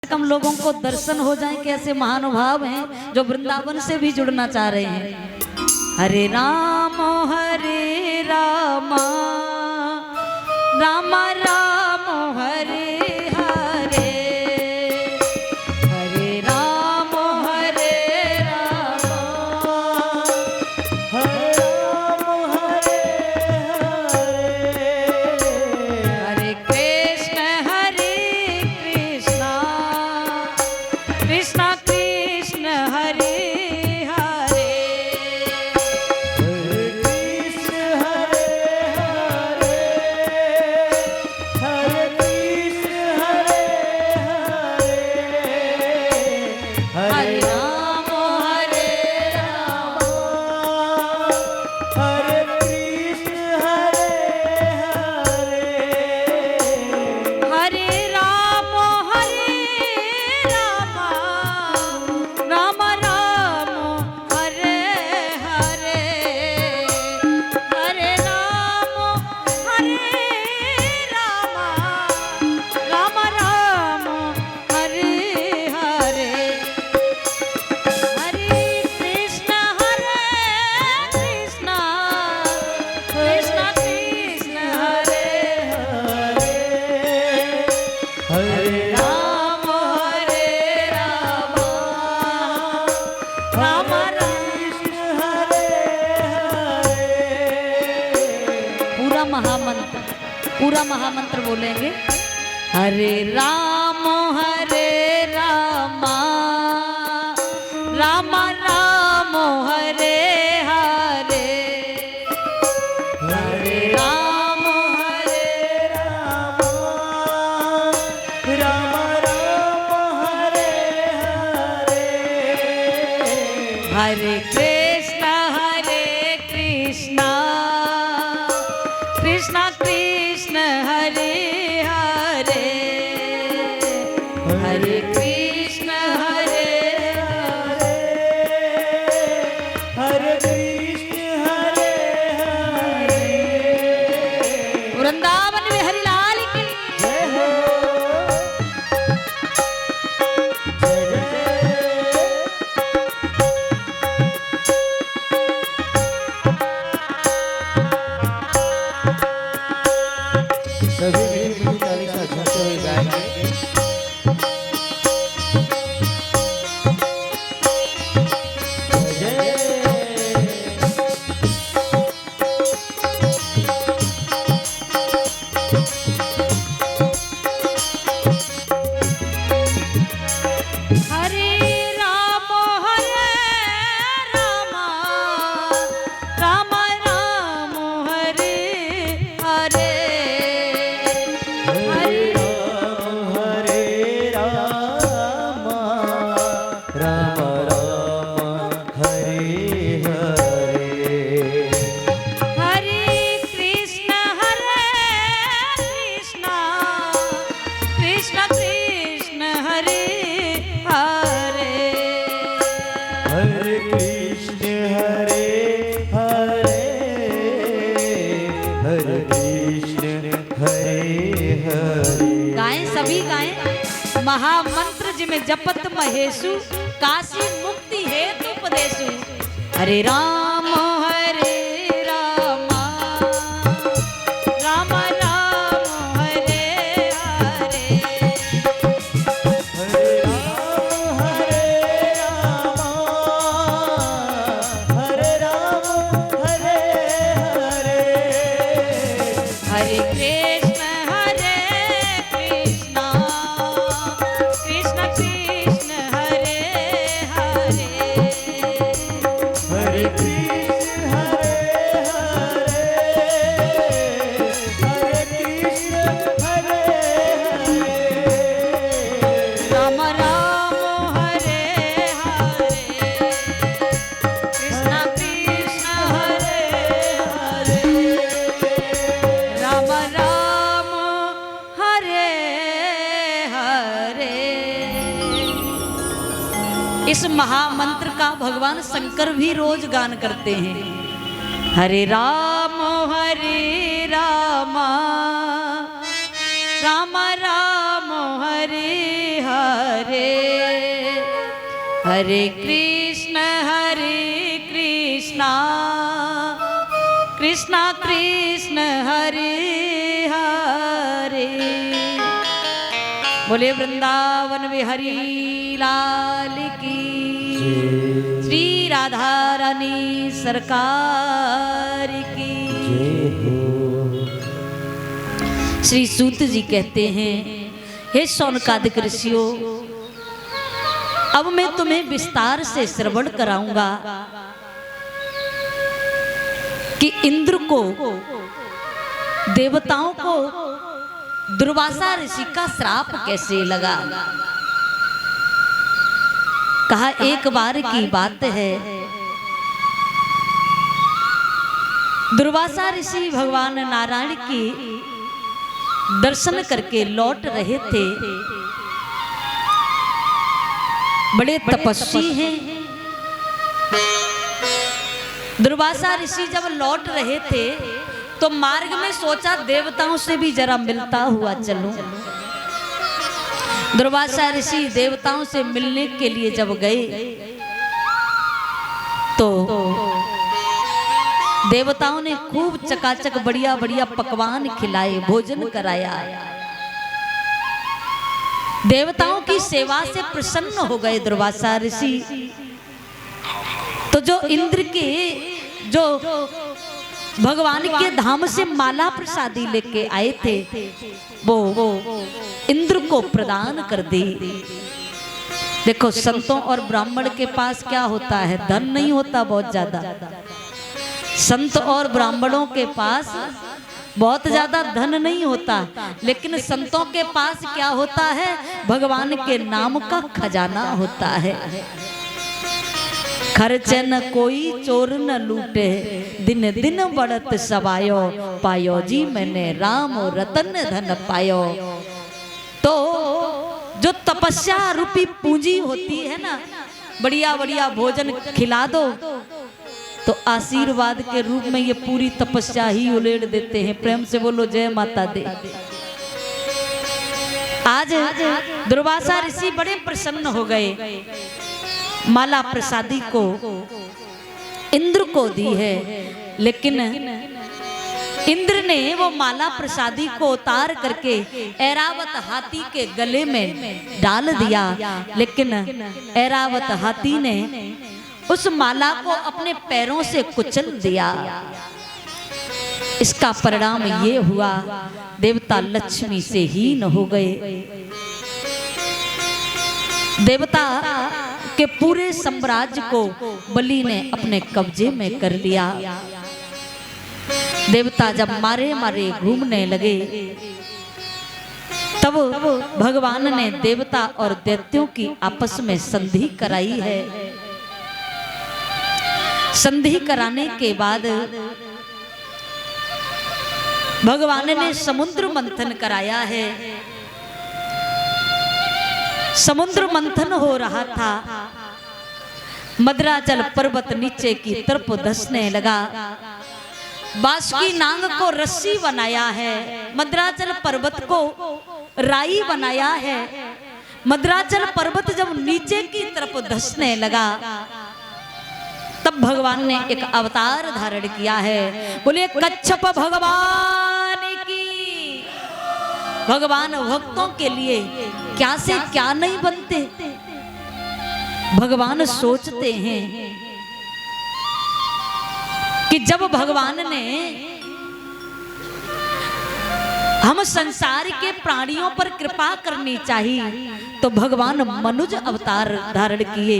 कम लोगों को दर्शन हो जाए कि ऐसे महानुभाव हैं जो वृंदावन से भी जुड़ना चाह रहे हैं। हरे राम राम राम हरे हरे, हरे राम राम, हरे राम हरे हरे, हरे कृष्ण कृष्ण कृष्ण हरे हरे, हरे कृष्ण हरे हरे, हरे कृष्ण हरे हरे, हरे राम हरे कृष्ण हरे हरे, हरे राम राम राम हरे हरे, हरे राम राम राम हरे हरे, हरे कृष्ण कृष्ण कृष्ण कृष्ण हरे हरे, हरे राम राम कृष्ण हरे हरे, पूरा महामंत्र बोलेंगे। हरे राम राम राम हरे हरे, हरे राम राम राम राम हरे हरे, हरे कृष्ण कृष्ण कृष्ण हरे हरे, हरे कृष्ण हरे कृष्ण हरे हरे, वृंदावन में हरिलाल की जय हो, जय जय। सभी मिलकर ताली साथ झूमते हुए गाएंगे। हरे राम राम राम हरे हरे, हरे हरे राम राम राम हरे हरे, हरे कृष्ण कृष्ण कृष्ण कृष्ण हरे हरे, हरे कृष्ण हरे हरे, हरे कृष्ण हरे हरे। गाएं सभी गाएं। महामंत्र जिमें जपत महेशु, काशी मुक्ति हेतु उपदेशु। हरे राम राम राम हरे हरे, हरे राम हरे राम, हरे राम हरे हरे, हरे कृष्ण कृष्ण कृष्ण कृष्ण हरे हरे, हरे कृष्ण हरे हरे, हरे कृष्ण हरे हरे, राम राम हरे हरे, कृष्ण कृष्ण हरे हरे, राम राम हरे हरे। इस महामंत्र का भगवान शंकर भी रोज गान करते हैं। हरे राम राम राम हरे हरे, हरे, हरे कृष्ण कृष्ण कृष्ण हरे हरे। बोले वृंदावन बिहारी लाल की, श्री राधा रानी सरकार की। श्री सूत जी कहते हैं, हे शौनकादिक ऋषियों, अब मैं तुम्हें विस्तार से श्रवण कराऊंगा कि इंद्र को, देवताओं को दुर्वासा ऋषि का श्राप कैसे लगा। कहा एक बार की बात है, दुर्वासा ऋषि भगवान नारायण की दर्शन करके लौट रहे थे। बड़े तपस्वी हैं। दुर्वासा ऋषि जब लौट रहे थे तो मार्ग में सोचा देवताओं से भी जरा मिलता हुआ चलूं। दुर्वासा ऋषि देवताओं से मिलने के लिए जब गए तो देवताओं ने खूब चकाचक बढ़िया बढ़िया पकवान खिलाए, भोजन कराया। देवताओं की सेवा से प्रसन्न हो गए दुर्वासा ऋषि। तो जो इंद्र के, जो भगवान के धाम से माला प्रसादी लेके आए थे, वो इंद्र को प्रदान कर दी। देखो संतों और ब्राह्मण के पास क्या होता है, धन नहीं होता बहुत ज्यादा। संत और ब्राह्मणों के पास बहुत ज्यादा धन नहीं होता, लेकिन संतों के पास क्या होता है, भगवान के नाम का खजाना होता है। खर्चे न कोई चोर न लूटे, दिन दिन बढ़त सवायो, पायो जी मैंने राम रतन धन पायो। तो जो तपस्या रूपी पूंजी होती है ना, बढ़िया बढ़िया भोजन खिला दो तो आशीर्वाद के रूप में ये पूरी तपस्या ही उलेड़ देते हैं। प्रेम से बोलो जय माता दी। आज दुर्वासा ऋषि बड़े प्रसन्न हो गए। माला प्रसादी को इंद्र को दी है, लेकिन इंद्र ने वो माला प्रसादी को उतार करके ऐरावत हाथी के गले में डाल दिया, लेकिन ऐरावत हाथी ने उस माला को अपने पैरों से कुचल दिया। इसका परिणाम ये हुआ, देवता लक्ष्मी से हीन हो गए। देवता के पूरे साम्राज्य को बलि ने अपने कब्जे में कर लिया। देवता जब मारे मारे घूमने लगे, तब भगवान ने देवता और दैत्यों की आपस में संधि कराई है। संधि कराने के बाद भगवान ने समुद्र मंथन कराया है। समुद्र मंथन हो रहा था, मद्राचल पर्वत नीचे की तरफ धंसने लगा। बासुकी नाग को रस्सी बनाया है, मद्राचल पर्वत को राई बनाया है। मद्राचल पर्वत जब नीचे की तरफ धंसने लगा, तब भगवान ने एक अवतार धारण किया है। बोले कच्छप भगवान की। भगवान भक्तों के लिए क्या से क्या नहीं बनते। भगवान सोचते हैं कि जब भगवान ने हम संसार के प्राणियों पर कृपा करनी चाहिए, तो भगवान मनुज अवतार धारण किए।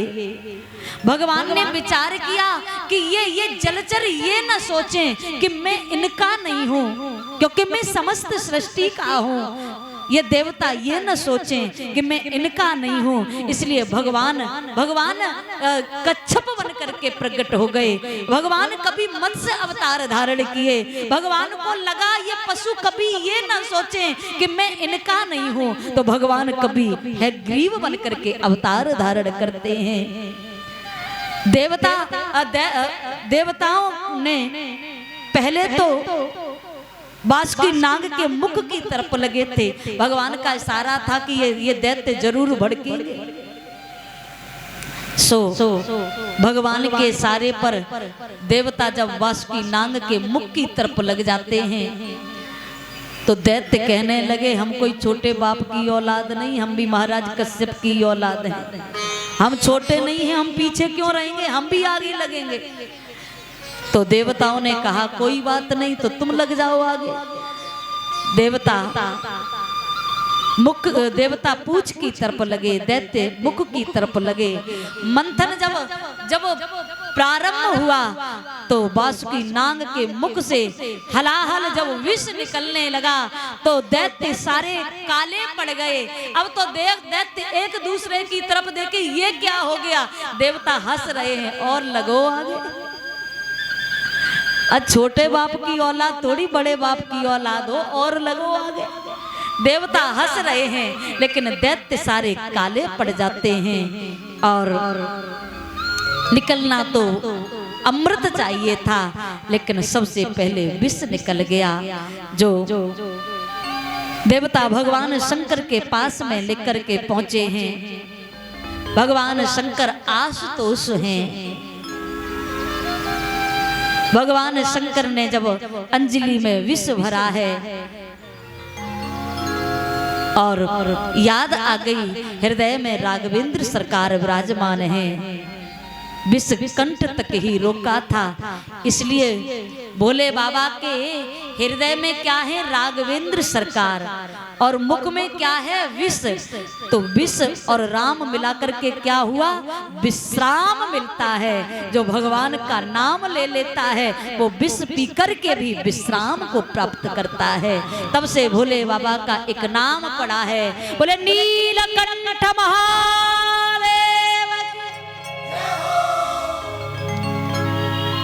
भगवान ने विचार किया कि ये जलचर ये न सोचें कि मैं इनका नहीं हूं, क्योंकि मैं समस्त सृष्टि का हूं। ये देवता ये न सोचें कि मैं इनका नहीं हूं। इसलिए भगवान कच्छप बन करके प्रकट हो गए। भगवान कभी मत्स्य अवतार धारण किए। भगवान को लगा ये पशु कभी ये न सोचें कि मैं इनका नहीं हूं, तो भगवान कभी है ग्रीव बन करके अवतार धारण करते हैं। देवताओं ने पहले तो बासुकी नाग के मुख की तरफ लगे थे। भगवान का इशारा था कि ये दैत्य जरूर भड़केंगे। सो भगवान के इशारे पर देवता जब बासुकी नाग के मुख की तरफ लग जाते हैं तो दैत्य कहने लगे, हम कोई छोटे बाप की औलाद नहीं, हम भी महाराज कश्यप की औलाद हैं। हम छोटे नहीं हैं, हम पीछे क्यों रहेंगे, हम भी आगे लगेंगे। तो देवताओं ने कहा कोई बात नहीं, तो तुम लग जाओ आगे। देवता पूछ की तरफ लगे, दैत्य मुख की तरफ लगे। मंथन जब प्रारंभ हुआ तो बासुकी नाग के मुख से हलाहल जब विष निकलने लगा तो दैत्य सारे काले पड़ गए। अब तो दैत्य एक दूसरे की तरफ देखे, ये क्या हो गया। देवता हंस रहे हैं, और लगो आगे। छोटे बाप की औलाद थोड़ी बड़े बाप की औलाद हो, और लगो आगे। देवता हंस रहे हैं, लेकिन दैत्य सारे काले पड़ जाते हैं। और निकलना तो अमृत चाहिए था, लेकिन सबसे पहले विष निकल गया। जो देवता भगवान शंकर के पास में लेकर के पहुंचे हैं। भगवान शंकर आशुतोष हैं। भगवान शंकर ने जब अंजलि में विष भरा है और याद आ गई, हृदय में राघवेंद्र सरकार विराजमान हैं। विष कंठ तक ही रोका था, इसलिए भोले बाबा के हृदय में क्या है, राघवेंद्र सरकार, और मुख में क्या है, विष। तो विष और राम मिलाकर के क्या हुआ, विश्राम मिलता है। जो भगवान का नाम ले लेता है वो विष पी करके भी विश्राम को प्राप्त करता है। तब से भोले बाबा का एक नाम पड़ा है, बोले नीलकंठ महादेव।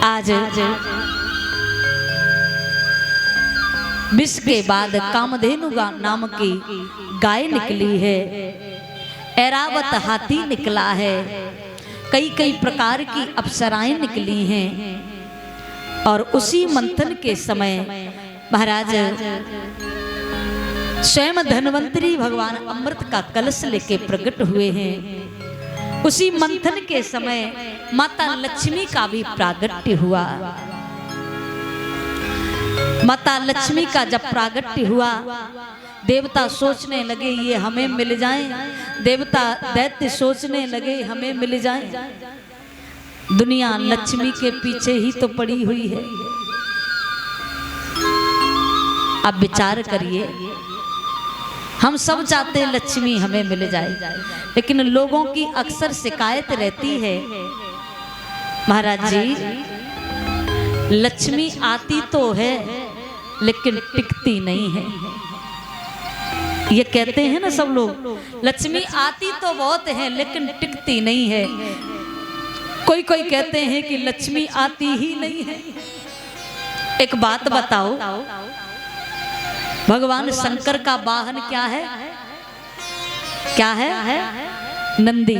आज विष के बाद कामधेनु नाम की गाय निकली है, ऐरावत हाथी निकला है, कई कई प्रकार की अप्सराएं निकली हैं। और उसी मंथन के समय महाराज स्वयं धन्वंतरी भगवान अमृत का कलश लेके प्रकट हुए हैं। उसी मंथन के समय माता लक्ष्मी का भी प्रागट्य हुआ। माता लक्ष्मी का जब प्रागट्य हुआ, देवता सोचने लगे ये हमें मिल जाएं। देवता दैत्य सोचने लगे हमें मिल जाएं। दुनिया लक्ष्मी के पीछे ही तो पड़ी हुई है। अब विचार करिए, हम सब चाहते हैं लक्ष्मी हमें मिल जाए, लेकिन लोगों की अक्सर शिकायत रहती है, महाराज जी लक्ष्मी आती तो है लेकिन टिकती नहीं है। ये कहते हैं ना सब लोग, लक्ष्मी आती तो बहुत है लेकिन टिकती नहीं है। कोई कोई कहते हैं कि लक्ष्मी आती ही नहीं है। एक बात बताओ, भगवान शंकर का वाहन क्या है? क्या है? नंदी।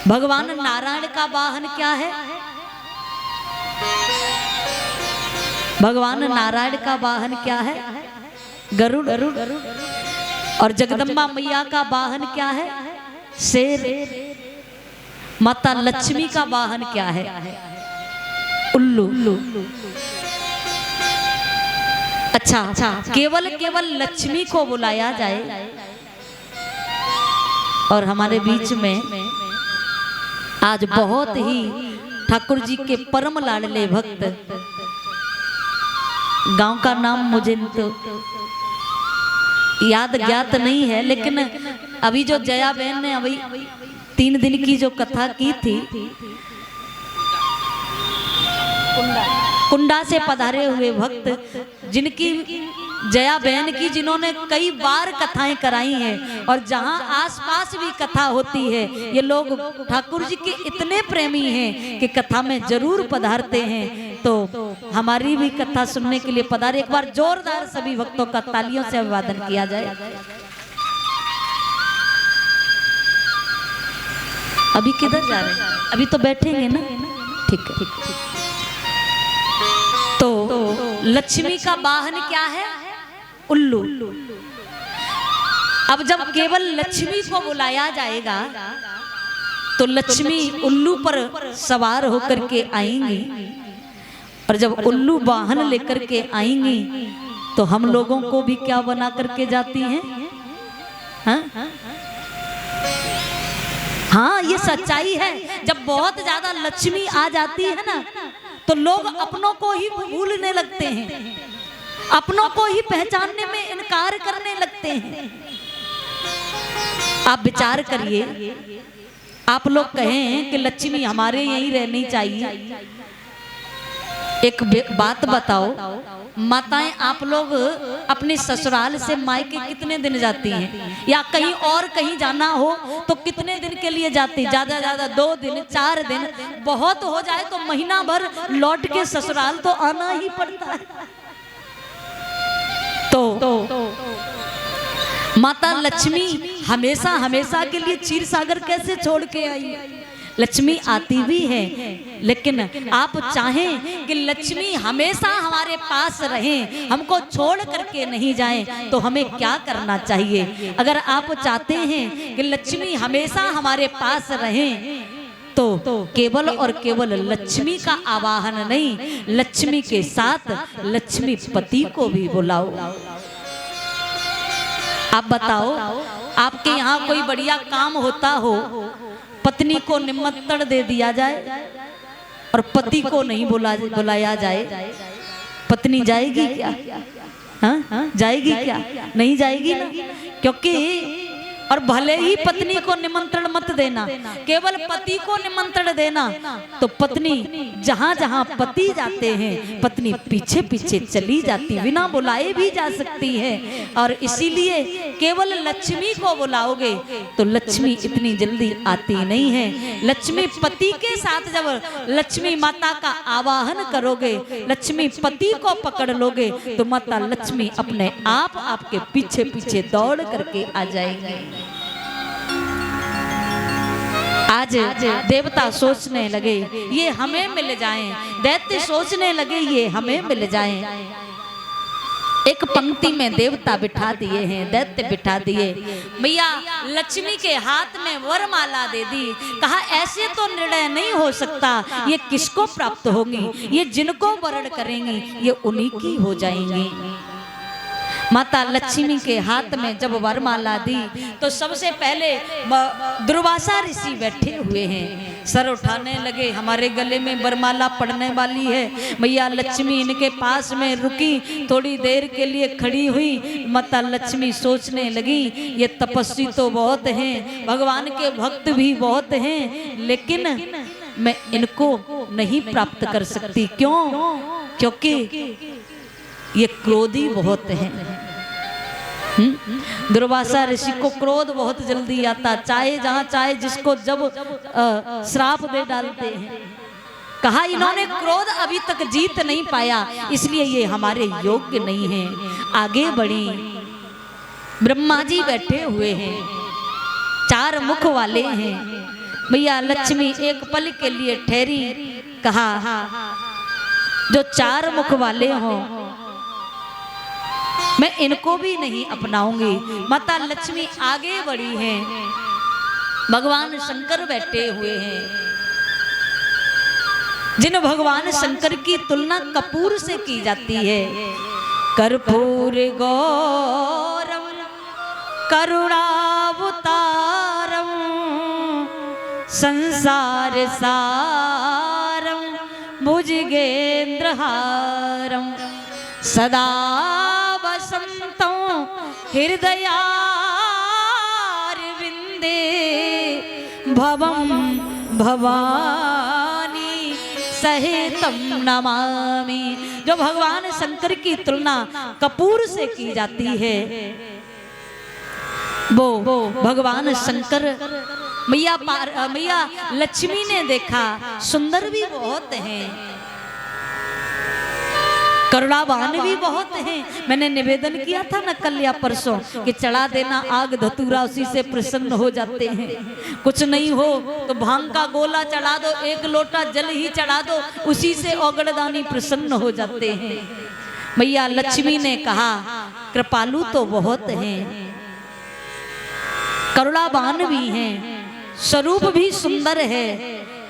भगवान नारायण का वाहन क्या है? भगवान नारायण का वाहन क्या है? गरुड़। और जगदम्बा मैया का वाहन क्या है? शेर। माता लक्ष्मी का वाहन क्या है? उल्लू। अच्छा, केवल लक्ष्मी को बुलाया जाए। और हमारे बीच में आज बहुत ही ठाकुर जी के परम लाडले भक्त, गांव का नाम मुझे तो याद ज्ञात नहीं है, लेकिन अभी जो जया बहन ने अभी 3 दिन की जो कथा की थी, कुंडा से पधारे हुए भक्त, जिनकी जया बहन की, जिन्होंने कई बार कथाएं कराई हैं, और जहां आसपास भी कथा होती है, ये लोग ठाकुर जी के इतने प्रेमी हैं कि कथा में जरूर पधारते हैं। तो हमारी भी कथा सुनने के लिए पधारे। एक बार जोरदार सभी भक्तों का तालियों से अभिवादन किया जाए। अभी किधर जा रहे हैं? अभी तो बैठेंगे ना? ठीक है। तो लक्ष्मी का वाहन क्या है? उल्लू। अब जब केवल लक्ष्मी को बुलाया जाएगा तो लक्ष्मी उल्लू पर सवार होकर के आएंगी, और जब उल्लू वाहन लेकर के आएंगी तो हम लोगों को भी क्या बना करके जाती हैं? हाँ, ये सच्चाई है। जब बहुत ज्यादा लक्ष्मी आ जाती है ना तो लोग अपनों को ही भूलने लगते हैं, अपनों को ही पहचानने में इनकार करने लगते हैं। आप विचार करिए, आप लोग कहें कि लक्ष्मी हमारे यहीं रहनी चाहिए। एक बात बताओ, माताएं आप लोग अपने ससुराल से मायके कितने दिन जाती हैं, या कहीं और कहीं जाना हो तो कितने दिन के लिए जाती? ज्यादा ज्यादा 2 दिन 4 दिन, बहुत हो जाए तो महीना भर लौट के ससुराल तो आना ही पड़ता है। तो माता लक्ष्मी हमेशा हमेशा के लिए क्षीर सागर कैसे छोड़ के आई? लक्ष्मी आती भी है, लेकिन आप चाहें कि लक्ष्मी हमेशा हमारे पास रहें, हमको छोड़ करके नहीं जाएं, तो हमें क्या करना चाहिए? अगर आप चाहते हैं कि लक्ष्मी हमेशा हमारे पास रहें तो केवल और केवल लक्ष्मी का आवाहन नहीं, लक्ष्मी के साथ लक्ष्मी पति को भी बुलाओ। आप बताओ, आपके यहाँ कोई बढ़िया काम होता हो, पत्नी को निमंत्रण दे दिया जाए और पति को नहीं बुलाया जाए, पत्नी जाएगी क्या? हाँ, जाएगी क्या? नहीं जाएगी ना, क्योंकि और भले ही पत्नी को निमंत्रण मत देना, केवल पति को निमंत्रण देना, तो पत्नी जहां जहां पति जाते हैं पत्नी पीछे पीछे चली जाती, बिना बुलाए भी जा सकती है। और इसीलिए केवल लक्ष्मी को बुलाओगे तो लक्ष्मी इतनी जल्दी आती नहीं है। लक्ष्मी पति के साथ जब लक्ष्मी माता का आवाहन करोगे, लक्ष्मी पति को पकड़ लोगे तो माता लक्ष्मी अपने आप आपके पीछे पीछे दौड़ करके आ जाएगी। आज देवता सोचने लगे ये हमें मिल जाएं, दैत्य सोचने लगे ये हमें मिल जाएं। एक पंक्ति में देवता बिठा दिए हैं, दैत्य बिठा दिए। भैया लक्ष्मी के हाथ में वरमाला दे दी, कहा ऐसे तो निर्णय नहीं हो सकता, ये किसको प्राप्त होंगी, ये जिनको वरण करेंगी ये उन्हीं की हो जाएंगी। माता लक्ष्मी के हाथ में जब वरमाला दी तो सबसे पहले दुर्वासा ऋषि बैठे हुए हैं, सर उठाने लगे, हमारे गले में वरमाला पड़ने वाली है। मैया लक्ष्मी इनके पास में रुकी, थोड़ी देर के लिए खड़ी हुई। माता लक्ष्मी सोचने लगी ये तपस्वी तो बहुत हैं, भगवान के भक्त भी बहुत हैं, लेकिन मैं इनको नहीं प्राप्त कर सकती। क्यों? क्योंकि ये क्रोधी बहुत हैं। दुर्वासा ऋषि को क्रोध बहुत जल्दी आता, चाहे जहां चाहे जिसको जब श्राप दे डालते हैं। कहा इन्होंने क्रोध अभी तक जीत नहीं पाया, इसलिए ये हमारे योग्य नहीं है। आगे बढ़ी, ब्रह्मा जी बैठे हुए हैं, 4 मुख वाले हैं। भैया लक्ष्मी एक पल के लिए ठहरी, कहा जो 4 मुख वाले हों मैं इनको भी नहीं अपनाऊंगी। माता लक्ष्मी आगे बढ़ी हैं, भगवान शंकर बैठे हुए हैं। जिन भगवान शंकर की तुलना कपूर से की जाती है, कर्पूर गौरम करुणावतारम संसार सारम भुजगेंद्रहारम सदा वसंतं हृदयारविंदे भवं भवानी सहितं नमामि। जो भगवान शंकर की तुलना कपूर से की जाती है, वो भगवान शंकर मैया लक्ष्मी ने देखा सुंदर भी बहुत हैं, करुणावान भी बहुत हैं। मैंने निवेदन किया था न कल या परसों कि चढ़ा देना आग धतूरा, उसी से प्रसन्न हो जाते हैं। कुछ नहीं हो तो भांग का गोला चढ़ा दो, 1 लोटा जल ही चढ़ा दो, उसी से औगड़दानी प्रसन्न हो जाते हैं। मैया लक्ष्मी ने कहा कृपालु तो बहुत हैं, करुणावान भी हैं, स्वरूप भी सुंदर है,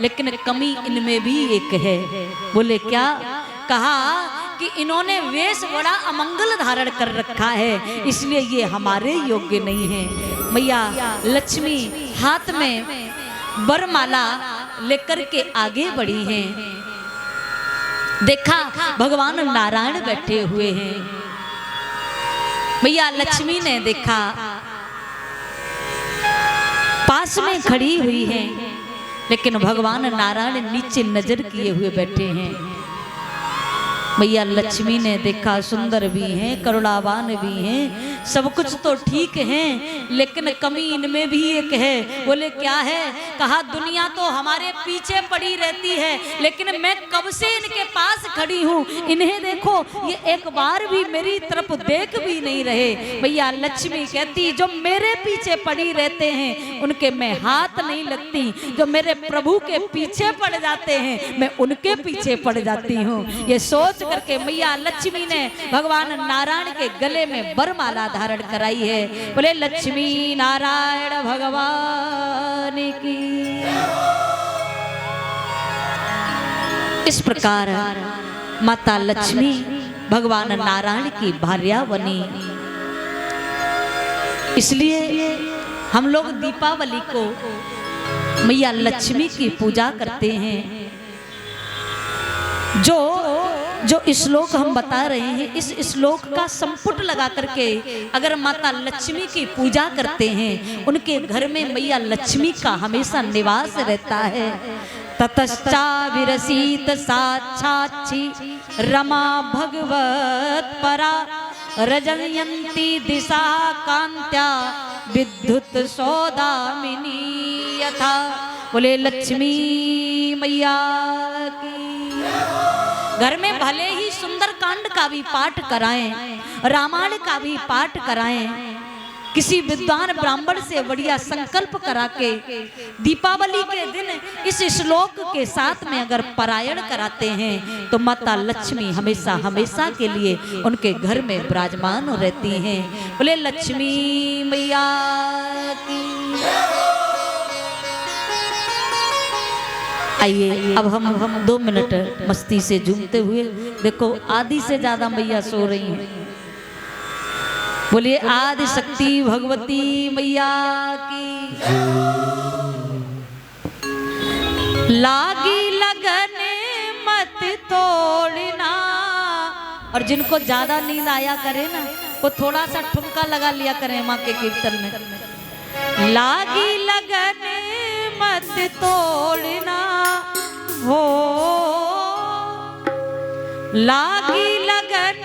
लेकिन कमी इनमें भी एक है। बोले क्या? कहा कि इन्होंने वेश बड़ा अमंगल धारण कर रखा है, इसलिए ये हमारे योग्य नहीं है। मैया लक्ष्मी हाथ में वरमाला लेकर के आगे बढ़ी हैं। देखा भगवान नारायण बैठे हुए हैं। मैया लक्ष्मी ने देखा पास में खड़ी हुई हैं, लेकिन भगवान नारायण नीचे नजर किए हुए बैठे हैं। मैया लक्ष्मी ने देखा सुंदर भी हैं, करुणावान भी हैं, सब कुछ तो ठीक है, लेकिन कमी इनमें भी एक है। बोले क्या है? कहा दुनिया तो हमारे पीछे पड़ी रहती है, लेकिन मैं कब से इनके पास खड़ी हूँ, इन्हें देखो ये एक बार भी मेरी तरफ देख भी नहीं रहे। मैया लक्ष्मी कहती जो मेरे पीछे पड़ी रहते हैं उनके मैं हाथ नहीं लगती, जो मेरे प्रभु के पीछे पड़ जाते हैं मैं उनके पीछे पड़ जाती हूँ। ये सोच करके मैया लक्ष्मी ने भगवान नारायण के गले में वरमाला धारण कराई है। बोले लक्ष्मी नारायण भगवान की। इस प्रकार माता लक्ष्मी भगवान नारायण की भार्या बनी। इसलिए हम लोग दीपावली को मैया लक्ष्मी की पूजा करते हैं। जो श्लोक हम बता रहे हैं, इस श्लोक का संपुट लगा करके अगर माता लक्ष्मी की पूजा करते हैं, उनके घर में मैया लक्ष्मी का हमेशा निवास रहता है। ततश्चा विरसीत साक्षाक्षी रमा भगवत परा रजयंती दिशा कांत्या विद्युत सौदामिनी यथा। बोले लक्ष्मी मैया की। घर में भले ही सुंदर कांड का भी पाठ कराएं, रामायण का भी पाठ कराएं, किसी विद्वान ब्राह्मण से बढ़िया संकल्प करा के दीपावली के दिन इस श्लोक के साथ में अगर पारायण कराते हैं तो माता लक्ष्मी हमेशा हमेशा के लिए उनके घर में विराजमान रहती हैं। बोले लक्ष्मी मैया की। आइए अब हम 2 मिनट मस्ती से झूमते हुए, देखो आधी से ज्यादा मैया सो रही हैं। बोलिए आदि शक्ति भगवती मैया की। लागी लगन मत तोड़ना। और जिनको ज्यादा नींद आया करे ना, वो थोड़ा सा ठुमका लगा लिया करें माँ के कीर्तन में। लागी लगन मत तोड़ना हो, लागी लगन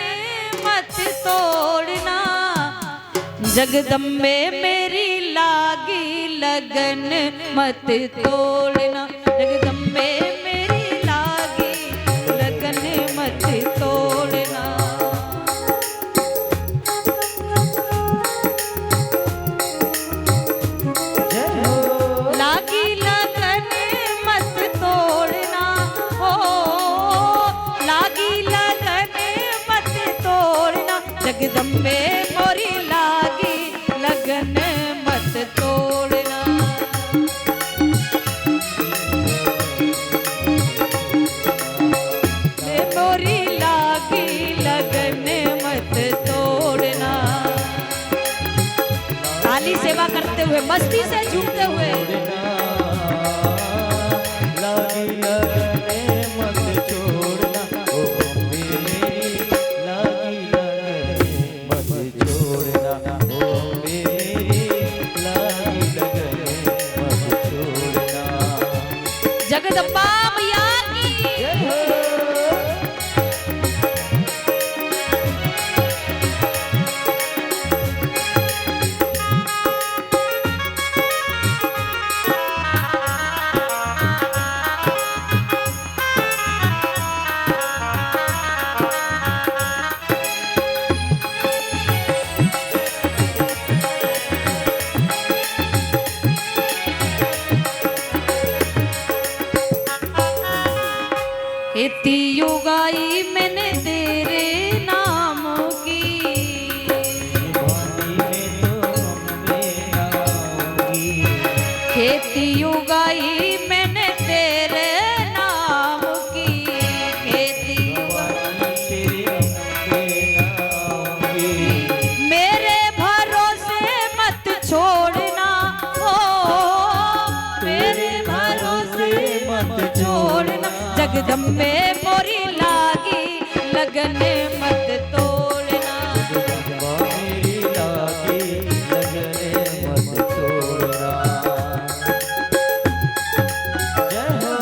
मत तोड़ना, जगदम्बे मेरी लागी लगन मत तोड़ना, जगदम्बे मेरी लागी लगन मत तोड़ना। लागी लगन मत तोड़ना हो, लागी लगन मत तोड़ना, जगदम्बे मोरी लागी लगन मत तोड़ना। मोरी लागी लगन मत तोड़ना। काली सेवा करते हुए, मस्ती से झूमते हुए। जगदम्बा मैया की। खेती उगाई मैंने तेरे नाम की, खेती मेरे भरोसे मत छोड़ना, हो मेरे भरोसे मत छोड़ना, जगदम्बे मोरी लागी लगन मत तोड़ना, मेरी लागी लगने मत छोड़ना। जय हो।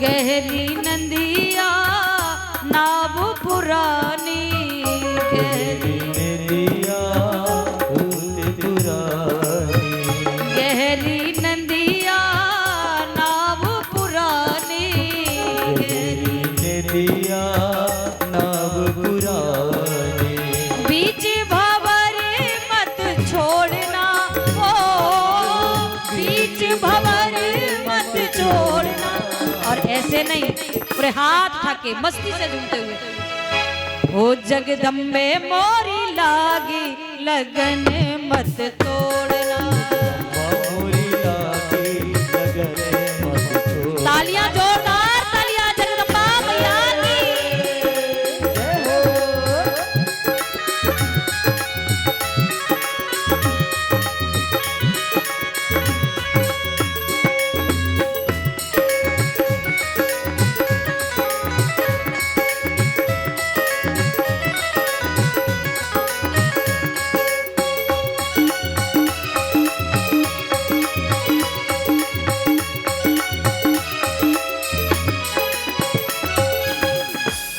गहरी नंदिया नाव पुरानी, गहरी नदिया पुरानी, गहरी नंदिया नाव पुरानी, गहरी नदिया नाव पुरानी, बीच भंवर मत छोड़ना, ओ बीच भंवर मत छोड़ना। और ऐसे नहीं, पूरे हाथ उठा के मस्ती से झूमते हुए, ओ जगदम्बे मोरी लागी लगन मत तोड़ना। मोरी लागी लगने मत छोड़ना। तालियां जोरदार, तालियां जगदम्बा मैया की। जय हो।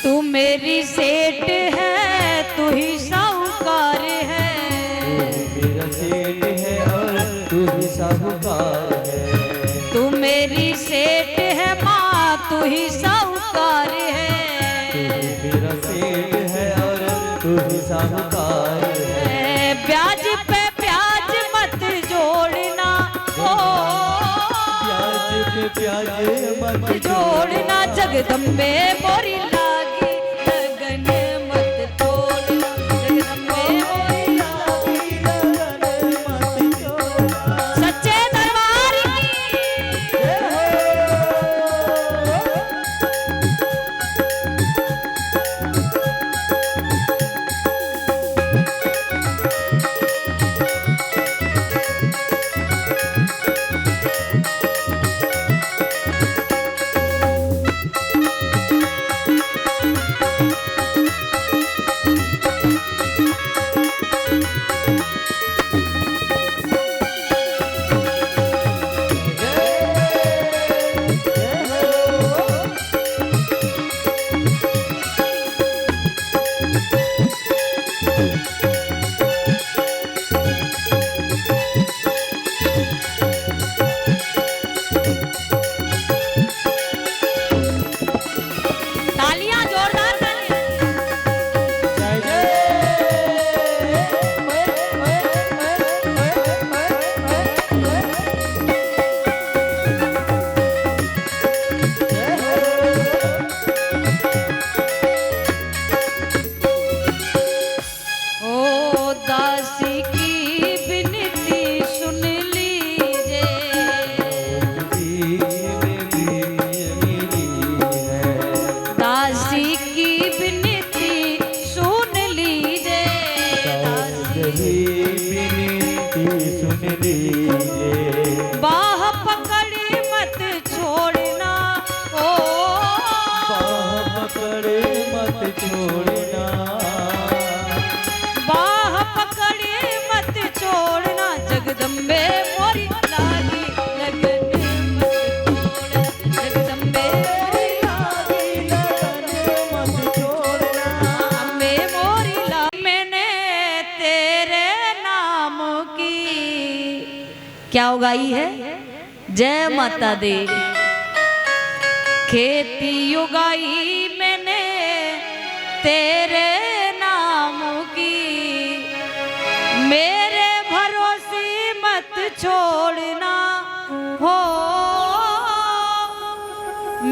तू मेरी सेठ है, तू ही साहूकार है, मेरा सेठ है और तू ही साहूकार है। तू मेरी सेठ है माँ, तू ही साहूकार है, मेरा सेठ है और तू ही साहूकार है। ब्याज पे ब्याज मत जोड़ना, ओ प्याज पे प्याज मत जोड़ना, जगदम्बे मोरी लागी लगन मत तोड़ना, जगदम्बे मोरी लागी लगन मत छोड़ना। सच्चे दरबार की। तालियां जोरदार तालियां। ओ क्या उगाई है? जय माता दी। खेती उगाई मैंने तेरे नाम की, मेरे भरोसे मत छोड़ना हो,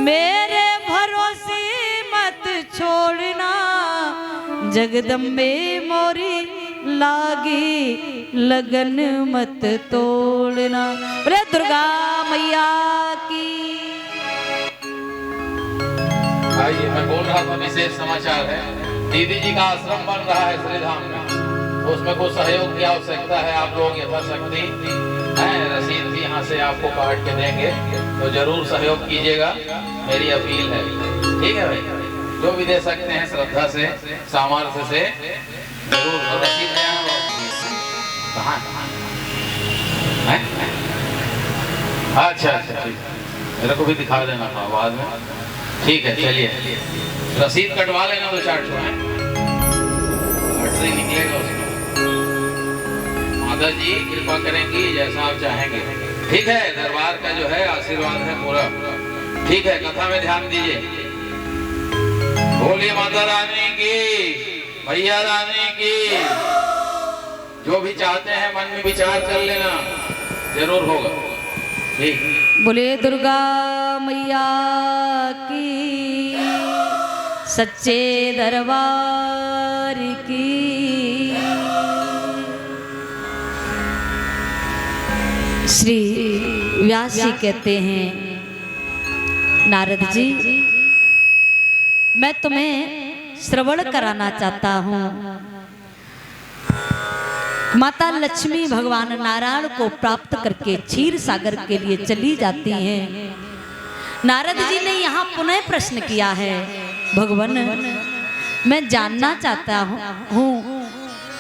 मेरे भरोसे मत छोड़ना, जगदम्बे मोरी लागी लगन मत तोड़ना। बोले दुर्गा मैया की। आइए, मैं बोल रहा था विशेष समाचार है। दीदी जी का आश्रम बन रहा है श्रीधाम में, तो उसमें कुछ सहयोग की आवश्यकता है। आप लोग यथाशक्ति रसीद भी यहाँ से आपको काट के देंगे, तो जरूर सहयोग कीजिएगा, मेरी अपील है। ठीक है भाई, जो भी दे सकते हैं श्रद्धा से, सामर्थ्य से जरूर। तो रसीद कहाँ है? अच्छा अच्छा, ठीक, मेरे को भी दिखा देना था बाद में। ठीक है, चलिए रसीद कटवा लेना, 2-4 ठो है, से निकलेगा उसमें। माता जी कृपा करेंगी जैसा आप चाहेंगे। ठीक है, दरबार का जो है आशीर्वाद है पूरा। ठीक है, कथा में ध्यान दीजिए। बोलिए माता रानी की, भैया रानी की। जो भी चाहते हैं मन में विचार कर लेना, जरूर होगा। ठीक, बोले दुर्गा मैया की, सच्चे दरबार की। श्री व्यास जी कहते हैं, नारद जी मैं तुम्हें श्रवण कराना चाहता हूँ। माता लक्ष्मी भगवान नारायण को प्राप्त करके क्षीर सागर के लिए चली जाती हैं। नारद जी ने यहाँ पुनः प्रश्न किया है, भगवान मैं जानना चाहता हूँ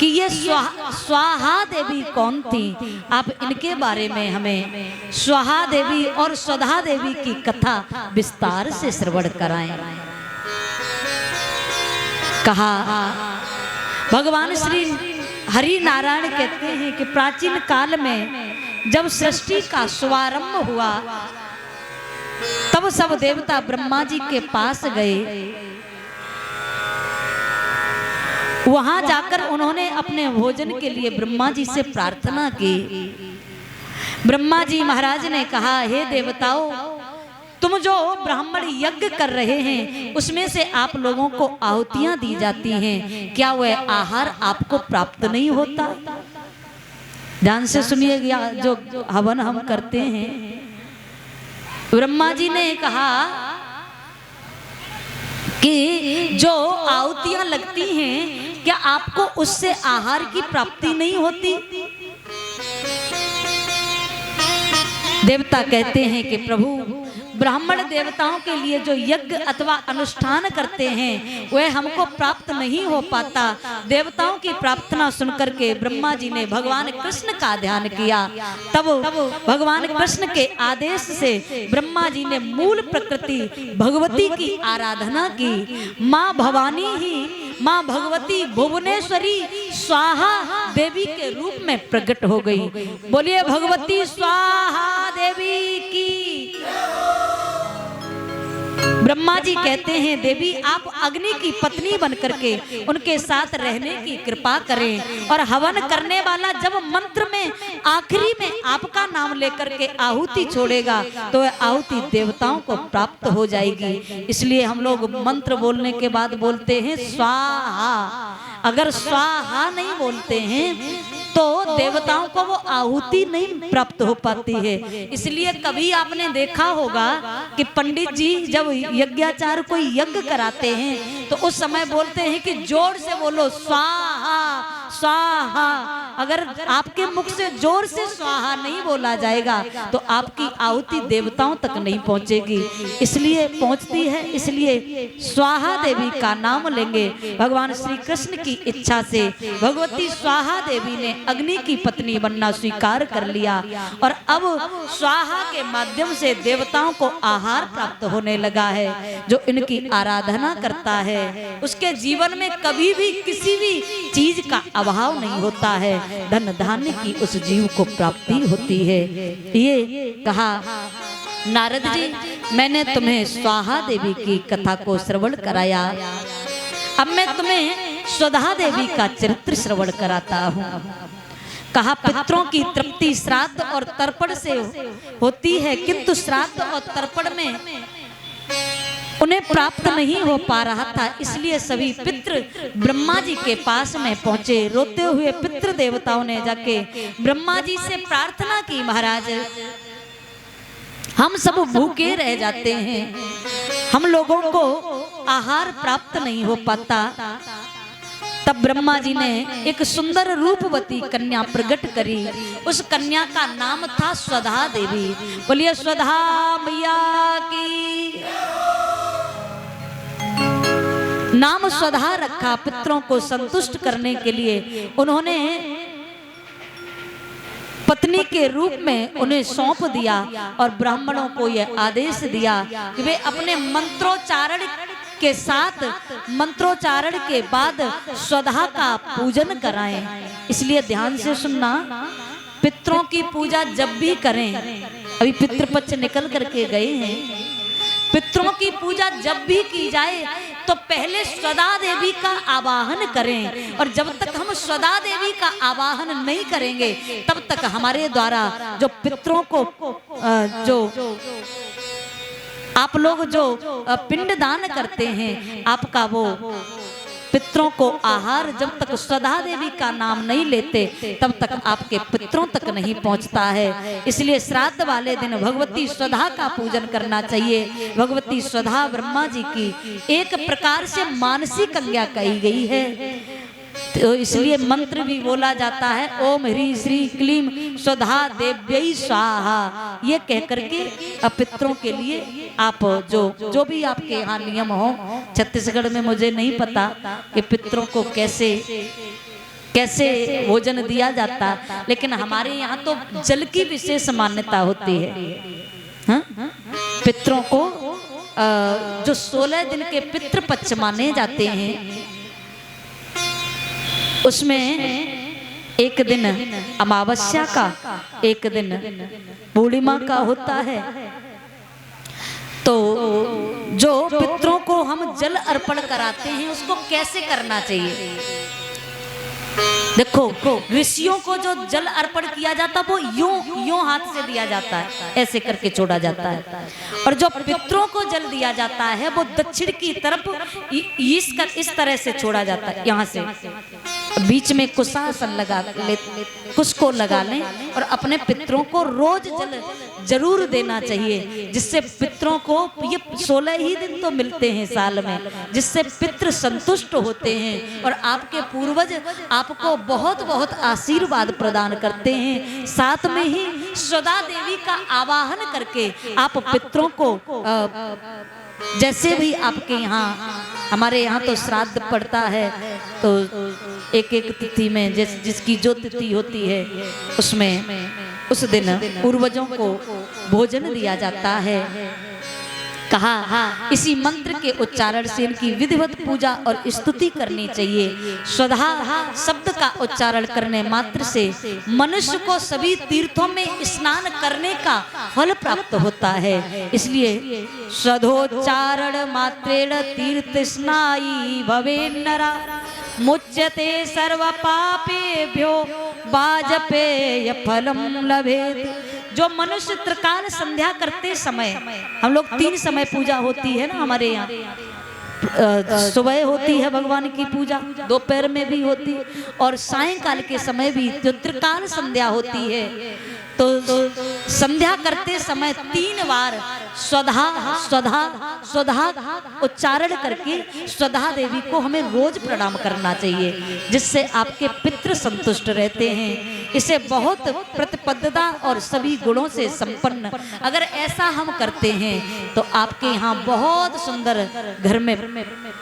कि ये स्वाहा देवी कौन थी, आप इनके बारे में हमें स्वाहा देवी और स्वधा देवी की कथा विस्तार से श्रवण कराएं। कहा भगवान श्री हरि नारायण कहते हैं कि प्राचीन काल में जब सृष्टि का शुभारंभ हुआ, तब सब देवता ब्रह्मा जी के पास गए। वहां जाकर उन्होंने अपने भोजन के लिए ब्रह्मा जी से प्रार्थना की। ब्रह्मा जी महाराज ने कहा, हे देवताओं, तुम जो ब्राह्मण यज्ञ कर रहे हैं उसमें से आप लोगों को आहुतियां दी जाती हैं, क्या वह आहार आपको प्राप्त नहीं होता? ध्यान से सुनिएगा, जो हवन हम करते हैं। ब्रह्मा जी ने कहा कि जो आहुतियां लगती हैं, क्या आपको उससे आहार की प्राप्ति नहीं होती? देवता कहते हैं कि प्रभु, ब्राह्मण देवताओं के लिए जो यज्ञ अथवा अनुष्ठान करते हैं वह हमको प्राप्त नहीं हो पाता। देवताओं की प्रार्थना सुनकर के ब्रह्मा जी ने भगवान कृष्ण का ध्यान किया। तब भगवान कृष्ण के आदेश से ब्रह्मा जी ने मूल प्रकृति भगवती की आराधना की। माँ भवानी ही माँ भगवती भुवनेश्वरी स्वाहा देवी के रूप में प्रकट हो गई। बोलिए भगवती स्वाहा देवी की। ब्रह्मा जी कहते हैं, देवी आप अग्नि की पत्नी बनकर के उनके साथ रहने की कृपा करें, और हवन करने वाला जब मंत्र में आखिरी में आपका नाम लेकर के आहुति छोड़ेगा तो वह आहुति देवताओं को प्राप्त हो जाएगी। इसलिए हम लोग मंत्र बोलने के बाद बोलते हैं स्वाहा। अगर स्वाहा नहीं बोलते हैं तो देवताओं को वो आहुति नहीं प्राप्त हो पाती है। इसलिए कभी आपने देखा होगा कि पंडित जी जब यज्ञाचार कोई यज्ञ कराते हैं तो उस समय बोलते हैं कि जोर से बोलो स्वाहा स्वाहा। अगर आपके मुख से जोर से स्वाहा नहीं बोला जाएगा तो आपकी आहुति देवताओं तक नहीं पहुंचेगी, इसलिए पहुंचती है। इसलिए स्वाहा देवी का नाम लेंगे। भगवान श्री कृष्ण की इच्छा से भगवती स्वाहा देवी ने अग्नि की पत्नी बनना स्वीकार कर लिया, और अब स्वाहा के माध्यम से देवताओं को आहार प्राप्त होने लगा है। जो इनकी आराधना करता है उसके जीवन में कभी भी किसी भी चीज का अभाव नहीं होता है, धन धान्य की उस जीव को प्राप्ति होती है। ये कहा नारद जी, मैंने तुम्हें स्वाहा देवी की कथा को श्रवण कराया, अब मैं तुम्हें स्वधा देवी का चरित्र श्रवण कराता हूँ। कहा पितरों की तृप्ति श्राद्ध और तर्पण से होती है, किंतु श्राद्ध और तर्पण में उन्हें प्राप्त नहीं हो पा रहा था, इसलिए सभी पितृ ब्रह्मा जी के पास में पहुंचे। रोते हुए पितृ देवताओं ने जाके ब्रह्मा जी से प्रार्थना की, महाराज हम सब भूखे रह जाते हैं, हम लोगों को आहार प्राप्त नहीं हो पाता। तब ब्रह्मा जी ने एक सुंदर रूपवती कन्या प्रकट करी, उस कन्या का नाम था स्वधा देवी। बोलिए स्वधा मैया की। नाम स्वधा रखा पितरों को संतुष्ट करने के लिए। उन्होंने पत्नी के रूप में उन्हें सौंप दिया और ब्राह्मणों को यह आदेश दिया कि वे अपने मंत्रोच्चारण के साथ, मंत्रोच्चारण के बाद स्वधा का पूजन कराएं। इसलिए ध्यान से सुनना, पितरों की पूजा जब भी करें, अभी पितृपक्ष निकल करके गए हैं, पितरों की पूजा जब भी की जाए तो पहले स्वधा देवी का आवाहन करें, और जब तक हम स्वधा देवी का आवाहन नहीं करेंगे तब तक हमारे द्वारा जो पितरों को जो आप लोग जो पिंड दान करते हैं, आपका वो पितरों को आहार जब तक स्वधा देवी का नाम नहीं लेते तब तक आपके पितरों तक नहीं पहुंचता है। इसलिए श्राद्ध वाले दिन भगवती स्वधा का पूजन करना चाहिए। भगवती स्वधा ब्रह्मा जी की एक प्रकार से मानसी कन्या कही गई है, तो इसलिए मंत्र भी बोला जाता है, ओम ह्रीं श्री क्लीम स्वधा देव्यै स्वाहा। ये कह करके पितरों के लिए आप जो भी आपके यहाँ नियम हो, छत्तीसगढ़ में मुझे नहीं पता कि पितरों को कैसे भोजन दिया जाता, लेकिन हमारे यहाँ तो जल की विशेष मान्यता होती है। हाँ? पितरों को जो 16 दिन के पितृपक्ष माने जाते हैं, उसमें एक दिन अमावस्या का, एक दिन पूर्णिमा का होता है। तो जो पितरों को हम जल अर्पण कराते हैं उसको कैसे करना चाहिए? देखो, ऋषियों को जो जल अर्पण किया जाता है वो यूं हाथ से दिया जाता है, ऐसे करके छोड़ा जाता है, और जो पितरों को जल दिया जाता है वो दक्षिण की तरफ इस तरह से छोड़ा जाता है। यहाँ से बीच में कुशासन लगा ले, कुश को लगा लें, और अपने पितरों को रोज जल जरूर देना चाहिए, जिससे पितरों को ये 16 ही दिन तो मिलते हैं साल में, जिससे पितृ संतुष्ट होते हैं और आपके पूर्वज आपको बहुत बहुत आशीर्वाद प्रदान करते हैं। साथ में ही स्वधा देवी का आवाहन करके आप पितरों को जैसे भी आपके यहाँ, हमारे यहाँ तो श्राद्ध पड़ता है तो एक एक तिथि में जिसकी जो तिथि होती है उसमें उस दिन पूर्वजों को भोजन दिया जाता है। कहा इसी मंत्र के उच्चारण से इनकी विधिवत पूजा और स्तुति करनी चाहिए। स्वधा शब्द का उच्चारण करने मात्र से मनुष्य को सभी तीर्थों में स्नान करने का फल प्राप्त होता है। इसलिए स्वधोच्चारण मात्रेण तीर्थ स्नायी भवे नरा मुच्यते सर्व पापेभ्यो वाजपेय फलम लभेत। जो मनुष्य त्रिकाल संध्या करते समय, हम लोग 3 समय पूजा होती है ना हमारे यहाँ, सुबह होती है भगवान की पूजा, दोपहर में भी होती और सायंकाल के समय भी जो त्रिकाल संध्या होती है, तो संध्या करते समय 3 बार स्वधा स्वधा स्वधा उच्चारण करके स्वधा देवी को हमें रोज प्रणाम करना चाहिए, जिससे आपके पितृ संतुष्ट रहते हैं। इसे बहुत प्रतिपद्धता और सभी गुणों से संपन्न अगर ऐसा हम करते हैं तो आपके यहाँ बहुत सुंदर घर में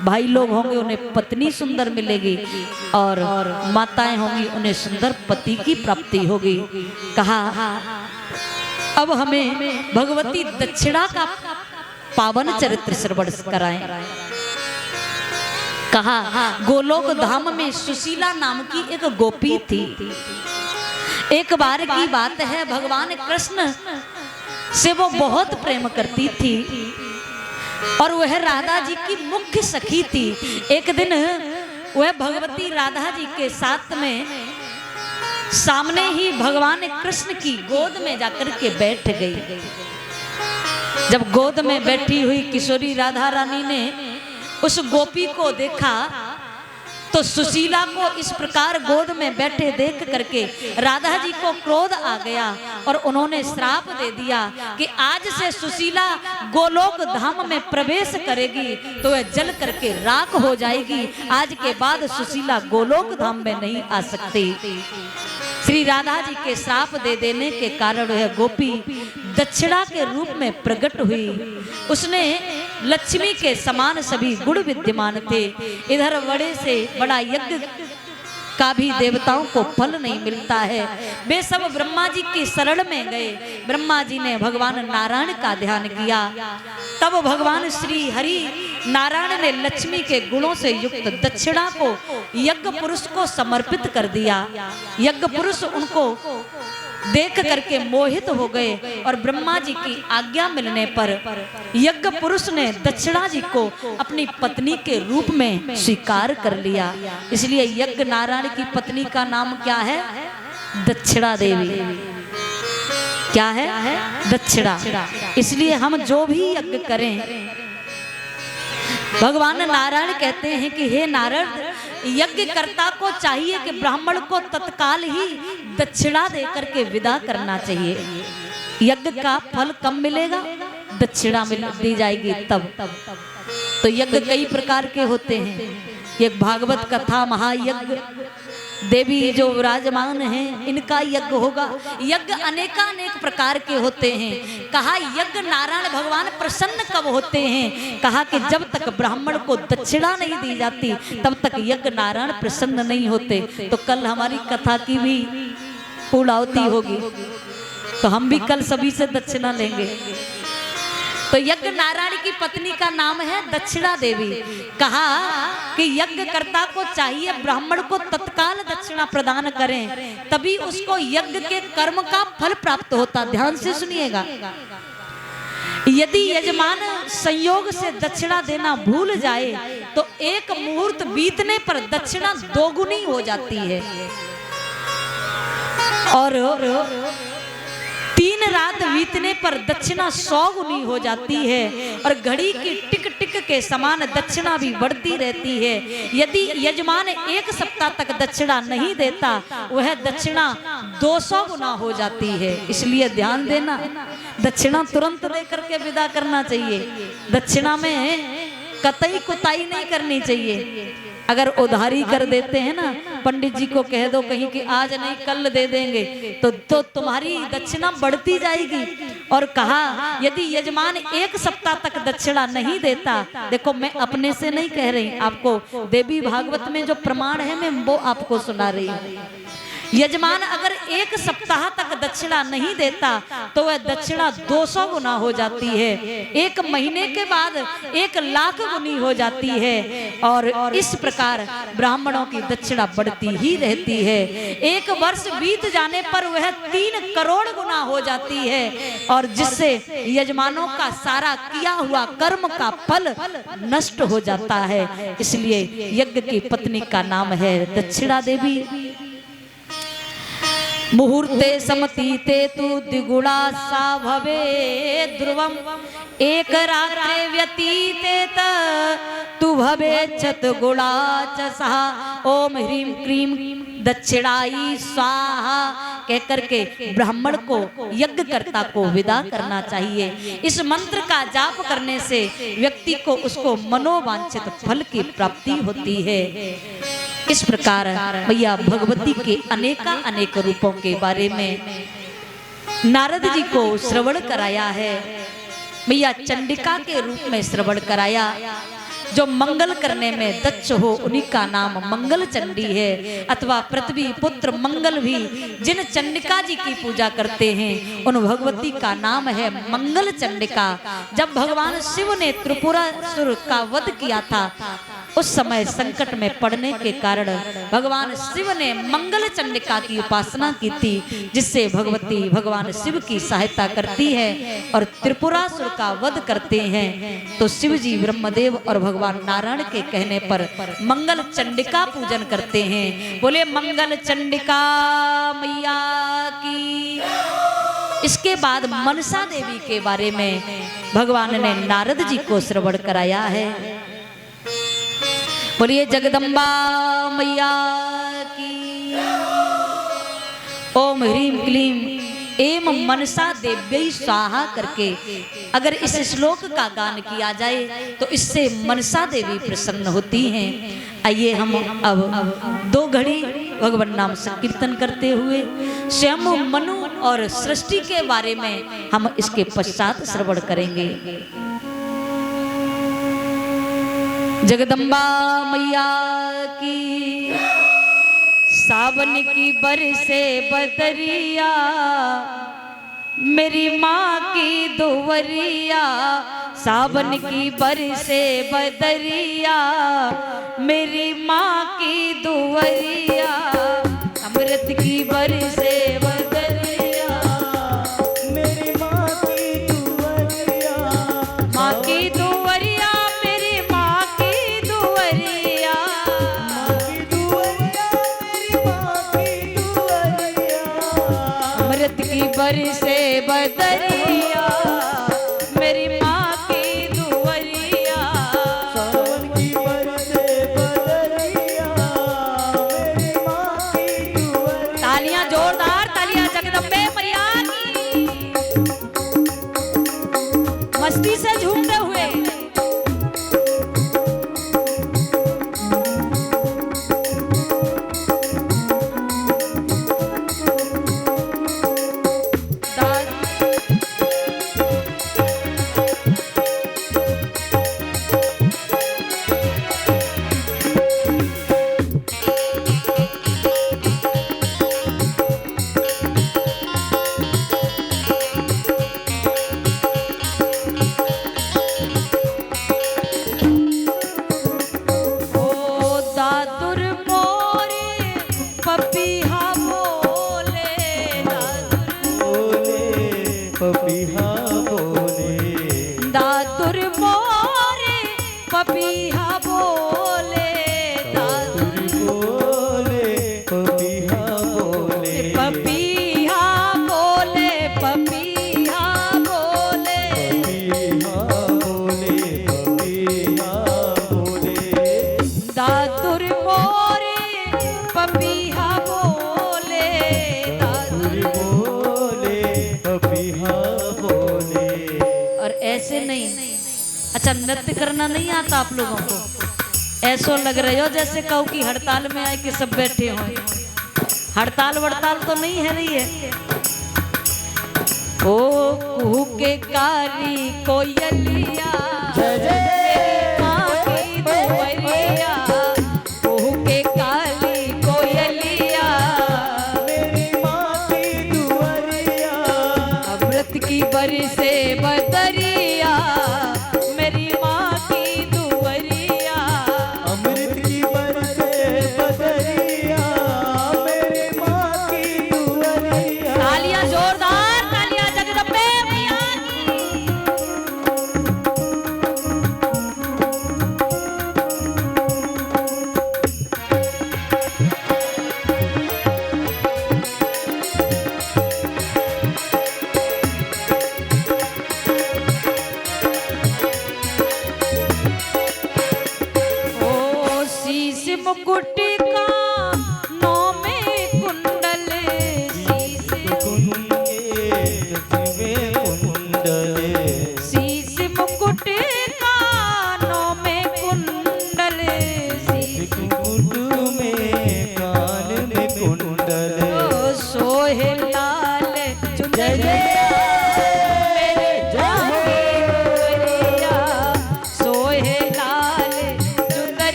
भाई लोग होंगे, उन्हें पत्नी सुंदर मिलेगी, और माताएं होंगी उन्हें सुंदर पति की प्राप्ति होगी। कहा अब हमें भगवती दक्षिणा का पावन चरित्र श्रवण कराएं। कहा गोलोक धाम में सुशीला नाम की एक गोपी थी। एक बार की बात है, भगवान कृष्ण से वो बहुत प्रेम करती थी और वह राधा जी की मुख्य सखी थी। एक दिन वह भगवती राधा जी के साथ में सामने ही भगवान कृष्ण की गोद में जाकर के बैठ गई। जब गोद में बैठी हुई किशोरी राधा रानी ने उस गोपी को देखा तो सुशीला को इस प्रकार गोद में बैठे देख करके राधा जी को क्रोध आ गया और उन्होंने श्राप दे दिया कि आज से सुशीला गोलोक धाम में प्रवेश करेगी तो वह जल करके राख हो जाएगी। आज के बाद सुशीला गोलोक धाम में नहीं आ सकती। श्री राधा जी के श्राप दे देने के कारण वह गोपी दक्षिणा के रूप में प्रकट हुई। उसने लक्ष्मी के समान सभी गुण विद्यमान थे। इधर बड़े से बड़ा यज्ञ का भी देवताओं को फल नहीं मिलता है। वे सब ब्रह्मा जी की शरण में गए। ब्रह्मा जी ने भगवान नारायण का ध्यान किया। तब भगवान श्री हरि नारायण ने लक्ष्मी के गुणों से युक्त दक्षिणा को यज्ञ पुरुष को समर्पित कर दिया। यज्ञ पुरुष उनको देख करके मोहित हो गए और ब्रह्मा जी की आज्ञा मिलने पर यज्ञ पुरुष ने दक्षिणा जी को अपनी पत्नी के रूप में स्वीकार कर लिया। इसलिए यज्ञ नारायण की पत्नी का नाम क्या है? दक्षिणा देवी। क्या है? दक्षिणा। इसलिए हम जो भी यज्ञ करें, भगवान नारायण कहते हैं कि हे नारद, यज्ञकर्ता को चाहिए कि ब्राह्मण को तत्काल ही दक्षिणा देकर के विदा करना चाहिए। यज्ञ का फल कब मिलेगा? दक्षिणा दी जाएगी तब। तो यज्ञ कई प्रकार के होते हैं। एक भागवत कथा महायज्ञ, देवी जो विराजमान हैं इनका यज्ञ होगा। यज्ञ अनेकानेक प्रकार के होते हैं। कहा यज्ञ नारायण भगवान प्रसन्न कब होते हैं? कहा कि जब तक ब्राह्मण को दक्षिणा नहीं दी जाती तब तक यज्ञ नारायण प्रसन्न नहीं होते। तो कल हमारी कथा की भी पूर्णाहुति होगी, तो हम भी कल सभी से दक्षिणा लेंगे। तो यज्ञ नारायण की पत्नी का नाम है दक्षिणा देवी। कहा कि यज्ञकर्ता को चाहिए ब्राह्मण को तत्काल दक्षिणा प्रदान करें, तभी उसको यज्ञ के कर्म का फल प्राप्त होता। ध्यान से सुनिएगा। यदि यजमान संयोग से दक्षिणा देना भूल जाए तो एक मुहूर्त बीतने पर दक्षिणा दोगुनी हो जाती है और 3 रात बीतने पर दक्षिणा 100 गुनी हो जाती है और घड़ी की टिक टिक के समान दक्षिणा भी बढ़ती रहती है। यदि यजमान 1 सप्ताह तक दक्षिणा नहीं देता, वह दक्षिणा 200 गुना हो जाती है। इसलिए ध्यान देना, दक्षिणा तुरंत देकर के विदा करना चाहिए। दक्षिणा में कतई कुताई नहीं करनी चाहिए। अगर उधारी कर देते हैं ना, पंडित जी को कह दो कहीं कि आज नहीं कल दे देंगे, तो तुम्हारी दक्षिणा बढ़ती जाएगी। और कहा यदि यजमान 1 सप्ताह तक दक्षिणा नहीं देता, देखो मैं अपने से नहीं कह रही, आपको देवी भागवत में जो प्रमाण है मैं वो आपको सुना रही हूँ। यजमान अगर 1 सप्ताह तक दक्षिणा नहीं देता तो वह दक्षिणा 200 गुना हो जाती है। 1 महीने के बाद 1 लाख गुनी हो जाती है और इस प्रकार ब्राह्मणों की दक्षिणा बढ़ती ही रहती है। 1 वर्ष बीत जाने पर वह 3 करोड़ गुना हो जाती है और जिससे यजमानों का सारा किया हुआ कर्म का फल नष्ट हो जाता है। इसलिए यज्ञ की पत्नी का नाम है दक्षिणा देवी। मुहूर्ते समतीते तु द्विगुणा सा भवे ध्रुवम, एक रात्रे व्यतीतेत तु भवे चतुर्गुणा च सहा। ओम ह्रीं क्रीं दक्षिणाई स्वाहा कह करके ब्राह्मण को यज्ञकर्ता को विदा करना चाहिए। इस मंत्र का जाप करने से व्यक्ति को उसको मनोवांछित फल की प्राप्ति होती है। इस प्रकार मैया भगवती के अनेक रूपों के बारे में नारद जी को श्रवण कराया है। मैया चंडिका के रूप में श्रवण कराया। जो मंगल करने में दक्ष हो उन्हीं का नाम मंगल चंडी है, अथवा पृथ्वी पुत्र मंगल भी जिन चंडिका जी की पूजा करते हैं उन भगवती का नाम है मंगल चंडिका। जब भगवान शिव ने त्रिपुरासुर का वध किया था, उस समय संकट में पड़ने के कारण भगवान शिव ने मंगल चंडिका की उपासना की थी, जिससे भगवती भगवान शिव की सहायता करती है और त्रिपुरासुर का वध करते हैं। तो शिव जी ब्रह्मदेव और भगवान नारायण के कहने पर मंगल चंडिका पूजन करते हैं। बोले मंगल चंडिका मैया की। इसके बाद मनसा देवी के बारे में भगवान ने नारद जी को श्रवण कराया है। बोलिए जगदम्बा मैया की। ओम ह्रीम क्लीम एम मनसा देव्यै स्वाहा करके अगर इस श्लोक का गान किया जाए तो इससे मनसा देवी प्रसन्न होती हैं। आइए हम अब 2 घड़ी भगवान नाम संकीर्तन करते हुए स्वयं मनु और सृष्टि के बारे में हम इसके पश्चात श्रवण करेंगे। जगदम्बा मैया की। सावन की बरसे बदरिया मेरी माँ की दुवरिया, सावन की बरसे बदरिया मेरी माँ की दुवरिया, अमृत की बरसे बदरिया मेरी माँ की दुवरिया, माँ की दुवरिया मेरी माँ की दुवरिया, माँ की दुवरिया मेरी माँ की दुवरिया, अमृत की बरसे बदरिया मेरी माँ की दुवरिया, सावन की बरसे बदरिया मेरी माँ की दुवरिया। तालियां जोरदार तालियां जगदम्बे मैया की। मस्ती से झूमते हुए पपीहा बोले, दादुर मोरे पपीहा बोले, दादुर बोले, पपीहा बोले, पपीहा बोले, पपीहा बोले, पपीहा बोले, पपीहा बोले, दादुर मोरे पपीहा बोले, दादुर बोले, पपीहा बोले। और ऐसे नहीं। अच्छा, नृत्य करना नहीं आता आप लोगों को? ऐसो लग रहे हो जैसे कहो कि हड़ताल में आए कि सब बैठे हो। हड़ताल वड़ताल तो नहीं है रही है। ओ कुहू के कारी कोयलिया जय जय मेरी माँ की दुवरिया, कुहू के काली कोयलिया मेरी माँ की दुवरिया, अमृत की बरसे बदरिया मेरी माँ की दुवरिया, अमृत की बरसे बदरिया मेरी माँ की दुवरिया। तालियां जोरदार तालियां जगदम्बे मैया की।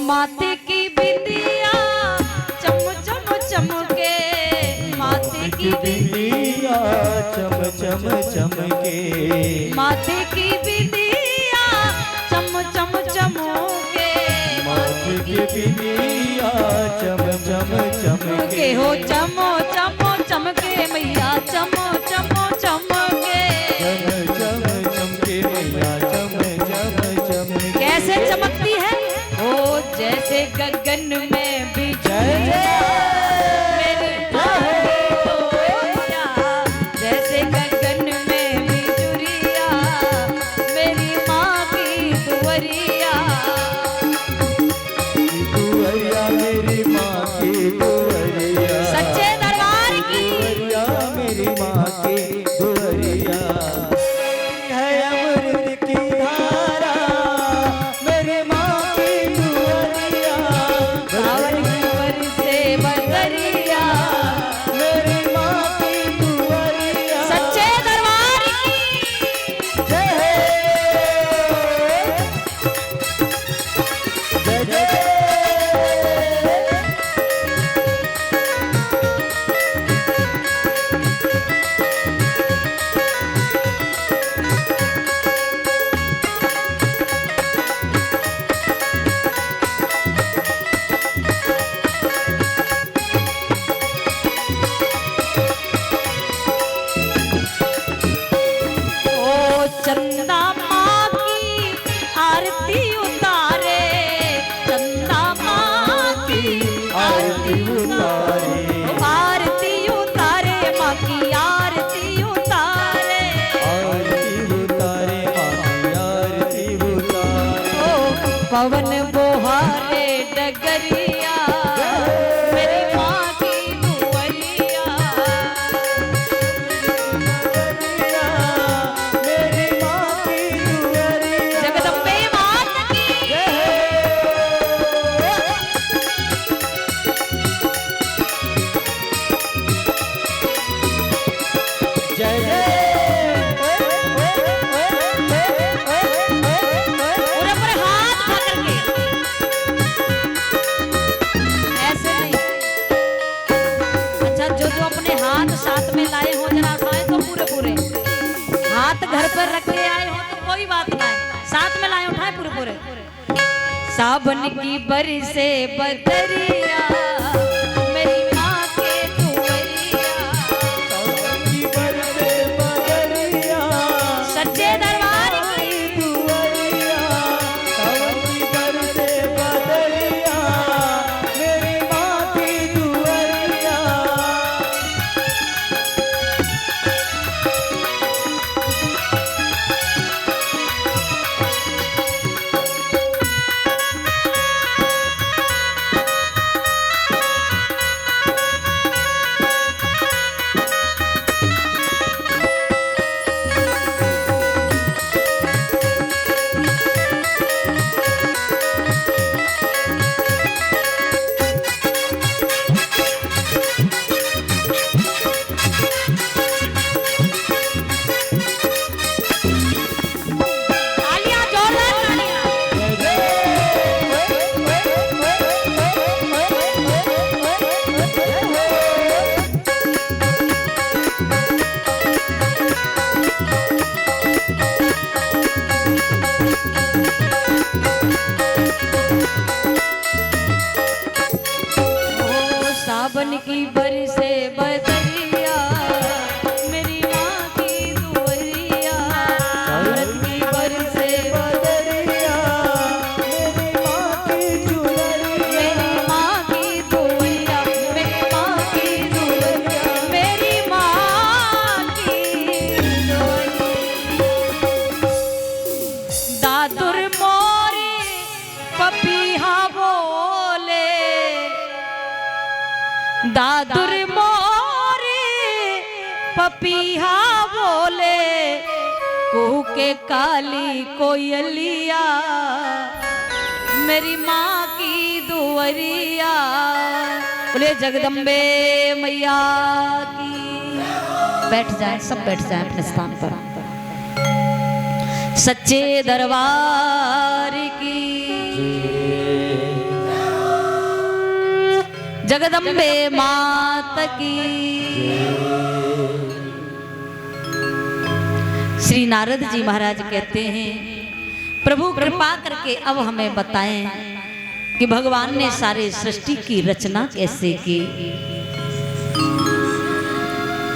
माथे की बिंदिया चम चम चमके, माथे की बिंदिया चम चम चमके, माथे की बिंदिया चम चम चमके, माथे की बिंदिया चम चम चमके, के हो चमो चमो चमके मैया चमो चमो चमके, चम चम चमके मैया चम चम चमके। कैसे चमकती है? ओ जैसे गगन में बिजलियां, मेरी माँ की दुआरिया, जैसे गगन में बिजुरिया, मेरी माँ की दुआरिया, दुआरिया मेरी माँ की दुआरिया, सच्चे दरबार की दुआरिया मेरी माँ की दुआरिया, है अमृत की धारा मेरी माँ की दुआरिया, सावन की बरसे बदरिया, मेरी माँ की दुआरिया। सच्चे दरबार की जय जय जय। ओ चंदा माँ की आरती उतारे, चंदा माँ की आरती उतारे, आरती उतारे माँ की आरती उतारे, आरती उतारे माँ आरती उतारे, ओ पवन बोहारे डगरिया, मेरी माँ की दुआरिया, मेरी माँ की दुआरिया। जगदम्बे मात की जय जय। पूरे पूरे हाथ पकड़ के, ऐसे नहीं। अच्छा, जो जो अपने हाथ साथ में लाए हो जरा उठाए तो पूरे पूरे हाथ घर पर रख के आए हो तो कोई बात ना है, साथ में लाए उठाए पूरे पूरे। सावन की बरसे बदरिया, मेरी माँ के दुआरिया, सावन की बरसे बदरिया, सच्चे दरबार की दुआरिया, सावन की बरसे बदरिया, मेरी माँ की दुआरिया। तालियां, जोरदार तालियां। ओ सावन की बरसे बदरिया, मेरी माँ की दुआरिया, सावन की बरसे बदरिया, मेरी माँ की दुआरिया, मेरी माँ की दुआरिया, मेरी माँ की दुआरिया, मेरी माँ की दुआरिया। दादुर मोरे पपीहा बोले, दादुर मोरे पपीहा बोले, कुहू के काली कोयलिया, मेरी माँ की दुआरिया। बोले जगदम्बे मैया की। बैठ जाए, सब बैठ जाए अपने स्थान पर। सच्चे दरबार की। जगदम्बे मात की। श्री नारद जी महाराज कहते हैं, प्रभु कृपा करके अब हमें बताएं कि भगवान ने सारे सृष्टि की रचना कैसे की।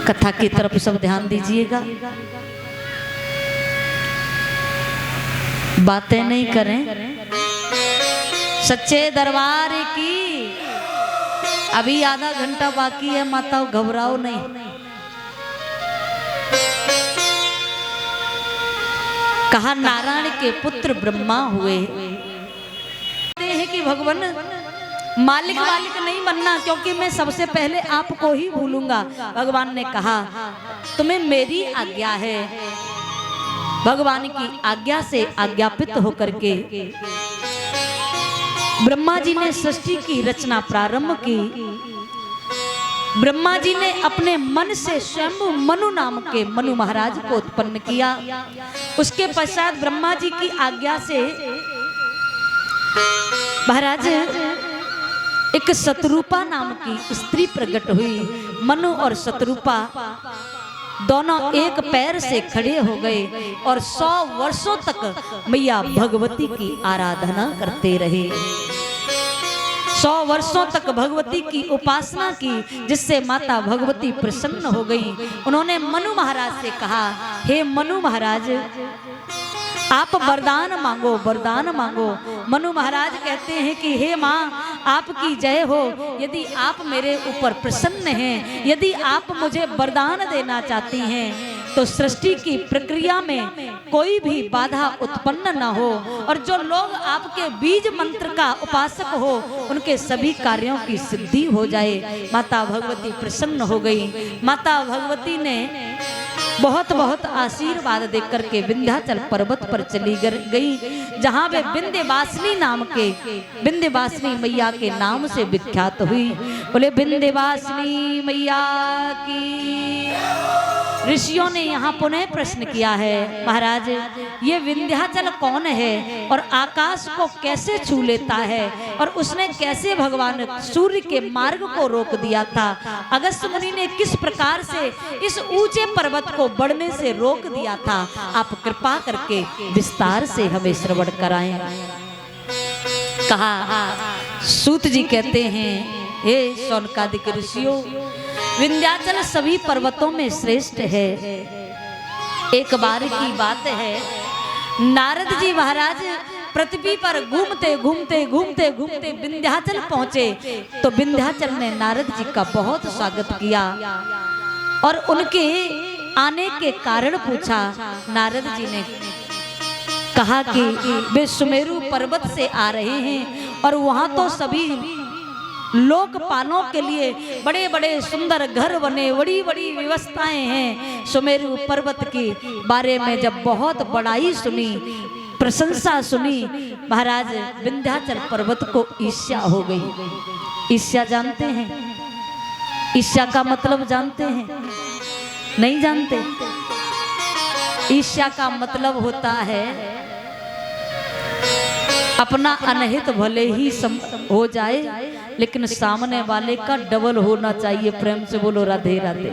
कथा की तरफ सब ध्यान दीजिएगा, बातें नहीं करें। सच्चे दरबार की अभी आधा घंटा बाकी है, माताओं घबराओ नहीं। कहा नारायण के पुत्र ब्रह्मा हुए हैं कि भगवान मालिक नहीं बनना, क्योंकि मैं सबसे पहले आपको ही भूलूंगा। भगवान ने कहा तुम्हें मेरी आज्ञा है। भगवान की आज्ञा से आज्ञापित होकर के ब्रह्मा जी ने सृष्टि की रचना प्रारंभ की। ब्रह्मा जी ने अपने मन से स्वयं मनु नाम के मनु महाराज को उत्पन्न किया। उसके पश्चात ब्रह्मा जी की आज्ञा से महाराज एक शतरूपा नाम की स्त्री प्रकट हुई। मनु और शतरूपा दोनों एक पैर से खड़े हो गए और 100 वर्षों तक मैया भगवती की आराधना करते रहे। 100 वर्षों तक भगवती की उपासना की, जिससे माता भगवती प्रसन्न हो गई। उन्होंने मनु महाराज से कहा, हे मनु महाराज आप वरदान मांगो, वरदान मांगो। मनु महाराज कहते हैं कि हे माँ आपकी जय हो। यदि आप मेरे ऊपर प्रसन्न हैं, यदि आप मुझे वरदान देना चाहती हैं, तो सृष्टि की प्रक्रिया में कोई भी बाधा उत्पन्न न हो, और जो लोग आपके बीज मंत्र का उपासक हो उनके सभी कार्यों की सिद्धि हो जाए। माता भगवती प्रसन्न हो गई। माता भगवती ने बहुत बहुत आशीर्वाद देकर के विंध्याचल पर्वत पर चली गई, जहाँ वे विंध्यवासिनी नाम के विंध्यवासिनी मैया के नाम से विख्यात हुई। बोले विंध्यवासिनी मैया की। ऋषियों ने यहाँ पुनः प्रश्न किया है, महाराज ये विंध्याचल कौन है और आकाश को कैसे छू लेता है, और उसने कैसे भगवान सूर्य के मार्ग को रोक दिया था? अगस्त मुनि ने किस प्रकार से इस ऊंचे पर्वत को बढ़ने से रोक दिया था? आप कृपा करके विस्तार से हमें श्रवण कराएं। कहा सूत जी कहते हैं, हे शौनकादिक ऋषियों, विंध्याचल सभी पर्वतों में श्रेष्ठ है। एक बार की बात है, नारद जी महाराज पृथ्वी पर घूमते घूमते घूमते घूमते विंध्याचल पहुंचे, तो विंध्याचल ने नारद जी का बहुत स्वागत किया और उनके आने के कारण पूछा। नारद जी ने कहा कि वे सुमेरु पर्वत से आ रहे हैं और वहां तो सभी लोकपालों के लिए बड़े बड़े सुंदर घर बने, बड़ी बड़ी व्यवस्थाएं हैं। सुमेरु पर्वत के बारे में जब बहुत बड़ाई सुनी, प्रशंसा सुनी, महाराज विंध्याचल पर्वत को ईर्ष्या हो गई। ईर्ष्या जानते हैं? ईर्ष्या का मतलब जानते हैं? नहीं जानते? ईर्ष्या का मतलब होता है अपना अनहित भले ही हो जाए, लेकिन सामने वाले का डबल होना चाहिए। प्रेम से बोलो राधे राधे।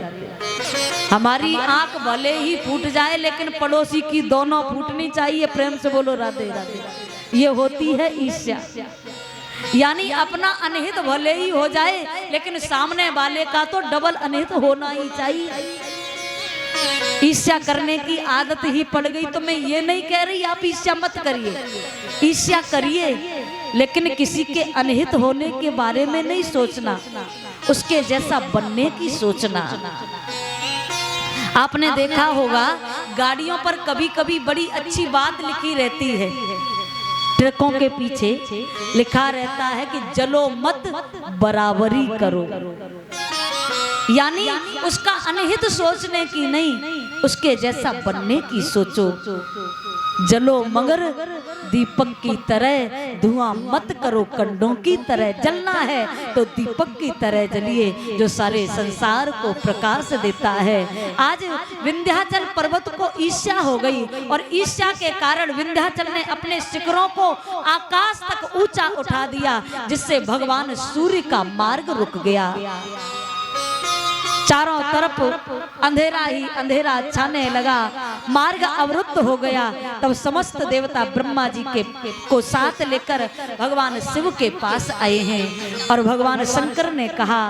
हमारी आंख भले ही फूट जाए, लेकिन पड़ोसी की दोनों फूटनी चाहिए। प्रेम से बोलो राधे राधे। ये होती है ईर्ष्या। यानी अपना अनहित भले ही हो जाए, लेकिन सामने वाले का तो डबल अनहित होना ही चाहिए। ईर्ष्या करने की आदत ही पड़ गई, तो मैं ये नहीं कह रही आप ईर्ष्या मत करिए, ईर्ष्या करिए, लेकिन किसी के अनहित होने के बारे में नहीं सोचना, उसके जैसा बनने की सोचना। आपने देखा होगा गाड़ियों पर कभी कभी बड़ी अच्छी बात लिखी रहती है, ट्रकों के पीछे लिखा रहता है कि जलो मत बराबरी करो। यानी उसका अनहित सोचने की नहीं, उसके जैसा बनने की सोचो। जलो मगर दीपक की तरह धुआं मत करो, कंडों की तरह जलना है तो दीपक की तरह जलिए जो सारे संसार को प्रकाश देता है। आज विंध्याचल पर्वत को ईर्ष्या हो गई और ईर्ष्या के कारण विंध्याचल ने अपने शिखरों को आकाश तक ऊंचा उठा दिया, जिससे भगवान सूर्य का मार्ग रुक गया। चारों तरफ अंधेरा ही अंधेरा छाने लगा, मार्ग अवरुद्ध हो गया। तब समस्त देवता ब्रह्मा जी को साथ लेकर भगवान शिव के पास आए हैं और भगवान शंकर ने कहा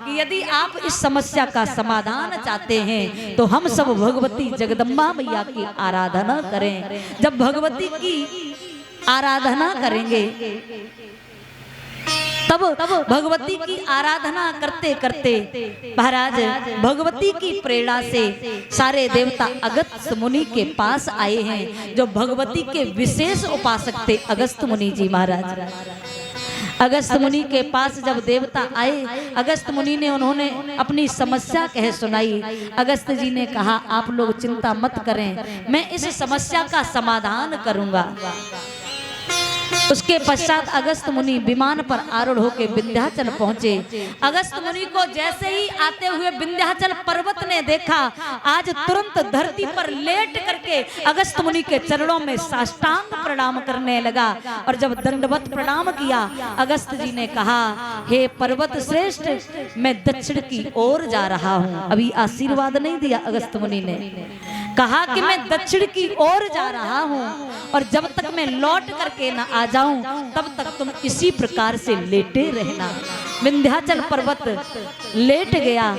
कि यदि आप इस समस्या का समाधान चाहते हैं तो हम सब भगवती जगदम्बा मैया की आराधना करें। जब भगवती की आराधना करेंगे तब भगवती की आराधना करते करते महाराज भगवती की प्रेरणा से सारे देवता अगस्त्य मुनि के पास आए हैं, जो भगवती के विशेष उपासक थे अगस्त्य मुनि जी महाराज। अगस्त्य मुनि के पास जब देवता आए, अगस्त्य मुनि ने उन्होंने अपनी समस्या कह सुनाई। अगस्त्य जी ने कहा आप लोग चिंता मत करें, मैं इस समस्या का समाधान करूंगा। उसके पश्चात अगस्त्य मुनि विमान पर आरूढ़ होकर विंध्याचल पहुंचे। अगस्त्य मुनि को जैसे ही आते हुए विंध्याचल पर्वत ने देखा, आज तुरंत धरती पर लेट करके अगस्त्य मुनि के चरणों में साष्टांग प्रणाम करने लगा। और जब दंडवत प्रणाम किया, अगस्त्य जी ने कहा हे पर्वत श्रेष्ठ, मैं दक्षिण की ओर जा रहा हूँ। अभी आशीर्वाद नहीं दिया अगस्त्य मुनि ने, कहा कि मैं दक्षिण की ओर जा रहा हूँ और जब तक मैं लौट करके न आ जाऊं तब तक तुम इसी प्रकार से लेटे रहना। विंध्याचल पर्वत लेट गया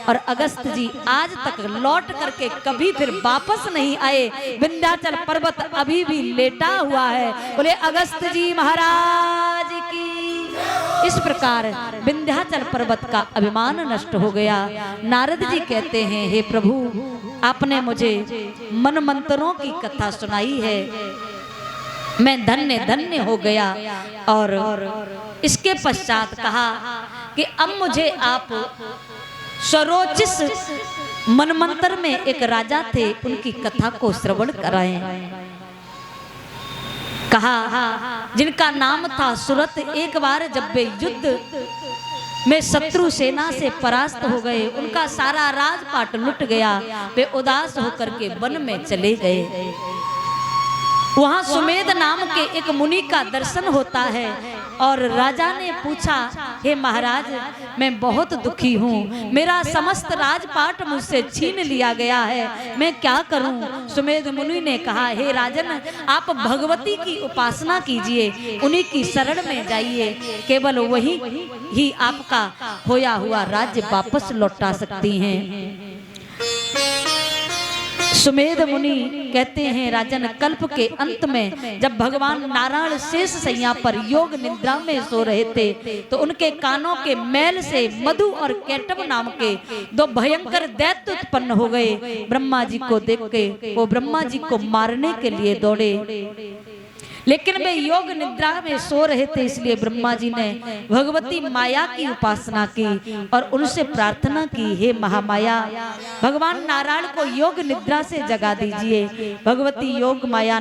और अगस्त्य जी आज तक लौट करके कभी फिर वापस नहीं आए। विंध्याचल पर्वत अभी भी लेटा हुआ है। बोले अगस्त्य जी महाराज की। इस प्रकार विंध्याचल पर्वत का अभिमान नष्ट हो गया। नारद जी कहते हैं हे प्रभु, आपने मुझे मन मंत्रों की कथा सुनाई है, मैं धन्य धन्य हो गया। और इसके पश्चात कहा कि अब मुझे आप सरोचिस मनमंत्र में एक राजा थे, उनकी कथा को श्रवण कराएं। कहा जिनका नाम था सुरत, एक बार जब वे युद्ध में शत्रु सेना से परास्त हो गए, उनका सारा राजपाट लुट गया, वे उदास होकर के वन में चले गए। वहां सुमेध नाम के एक मुनि का दर्शन होता है और राजा ने पूछा हे महाराज, मैं बहुत दुखी हूँ, मेरा समस्त राजपाट मुझसे छीन लिया गया है, मैं क्या करूँ। सुमेध मुनि ने कहा हे राजन, आप भगवती की उपासना कीजिए, उन्हीं की शरण में जाइए, केवल वही ही आपका खोया हुआ राज्य वापस लौटा सकती हैं। सुमेध मुनि कहते हैं राजन, कल्प के अंत में जब भगवान नारायण शेष सैया पर योग निद्रा में सो रहे थे तो उनके कानों के मैल से मधु और केटव नाम के दो भयंकर दैत्य उत्पन्न हो गए। ब्रह्मा जी को देख के वो ब्रह्मा जी को मारने के लिए दौड़े, लेकिन वे योग निद्रा में सो रहे थे, इसलिए ब्रह्मा जी ने भगवती माया की उपासना की और उनसे प्रार्थना की हे महामाया, भगवान नारायण को योग निद्रा से जगा दीजिए। भगवती योग माया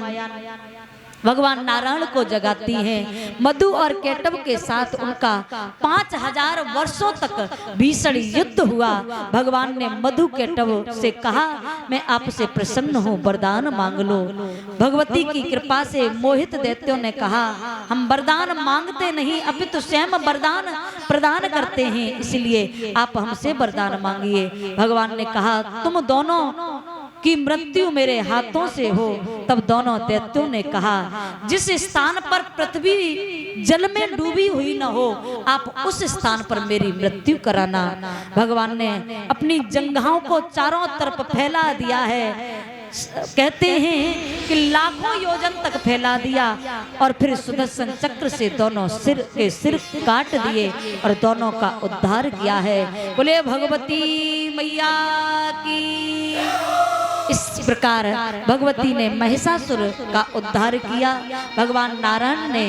भगवान नारायण को जगाती हैं। मधु और केटव के साथ उनका 5000 वर्षों तक भीषण युद्ध हुआ। भगवान ने मधु केटव से कहा मैं आपसे प्रसन्न हूँ, वरदान मांग लो। भगवती की कृपा से मोहित दैत्यों ने कहा हम वरदान मांगते नहीं, अपितु स्वयं वरदान प्रदान करते हैं, इसलिए आप हमसे वरदान मांगिए। भगवान ने कहा तुम दोनों की मृत्यु मेरे हाथों से हो। तब दोनों दैत्यों ने कहा जिस स्थान पर पृथ्वी जल में डूबी हुई न हो, आप उस स्थान पर मेरी मृत्यु कराना। भगवान ने अपनी जंघाओं को चारों तरफ फैला दिया है, कहते हैं कि लाखों योजन तक फैला दिया और फिर सुदर्शन चक्र से दोनों सिर काट दिए और दोनों का उद्धार किया है। बोले भगवती मैया की। इस प्रकार भगवती ने महिषासुर का उद्धार किया। भगवान नारायण ने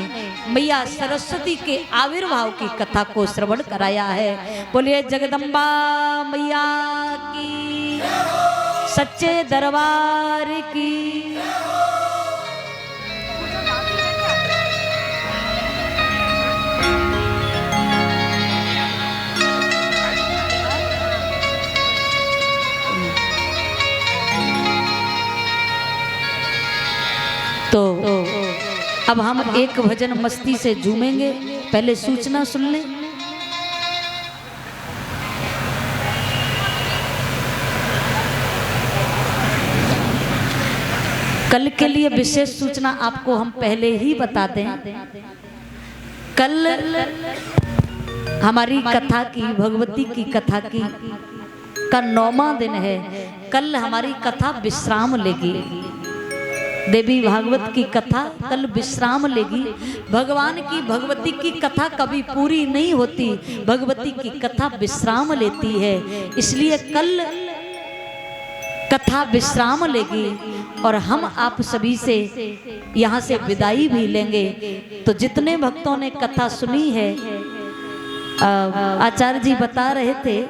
मैया सरस्वती के आविर्भाव की कथा को श्रवण कराया है। बोलिए जगदम्बा मैया की, सच्चे दरबार की। अब हम एक भजन मस्ती से झूमेंगे, पहले सूचना सुन लें। कल के लिए विशेष सूचना आपको हम पहले ही बता दें। कल हमारी कथा की, भगवती की कथा की का 9वां दिन है। कल हमारी कथा विश्राम लेगी। देवी भागवत की कथा कल विश्राम लेगी। भगवान की, भगवती की कथा कभी पूरी नहीं होती, भगवती की कथा विश्राम लेती है। इसलिए कल कथा विश्राम लेगी और हम आप सभी से यहाँ से विदाई भी लेंगे। तो जितने भक्तों ने कथा सुनी है, आचार्य जी बता रहे थे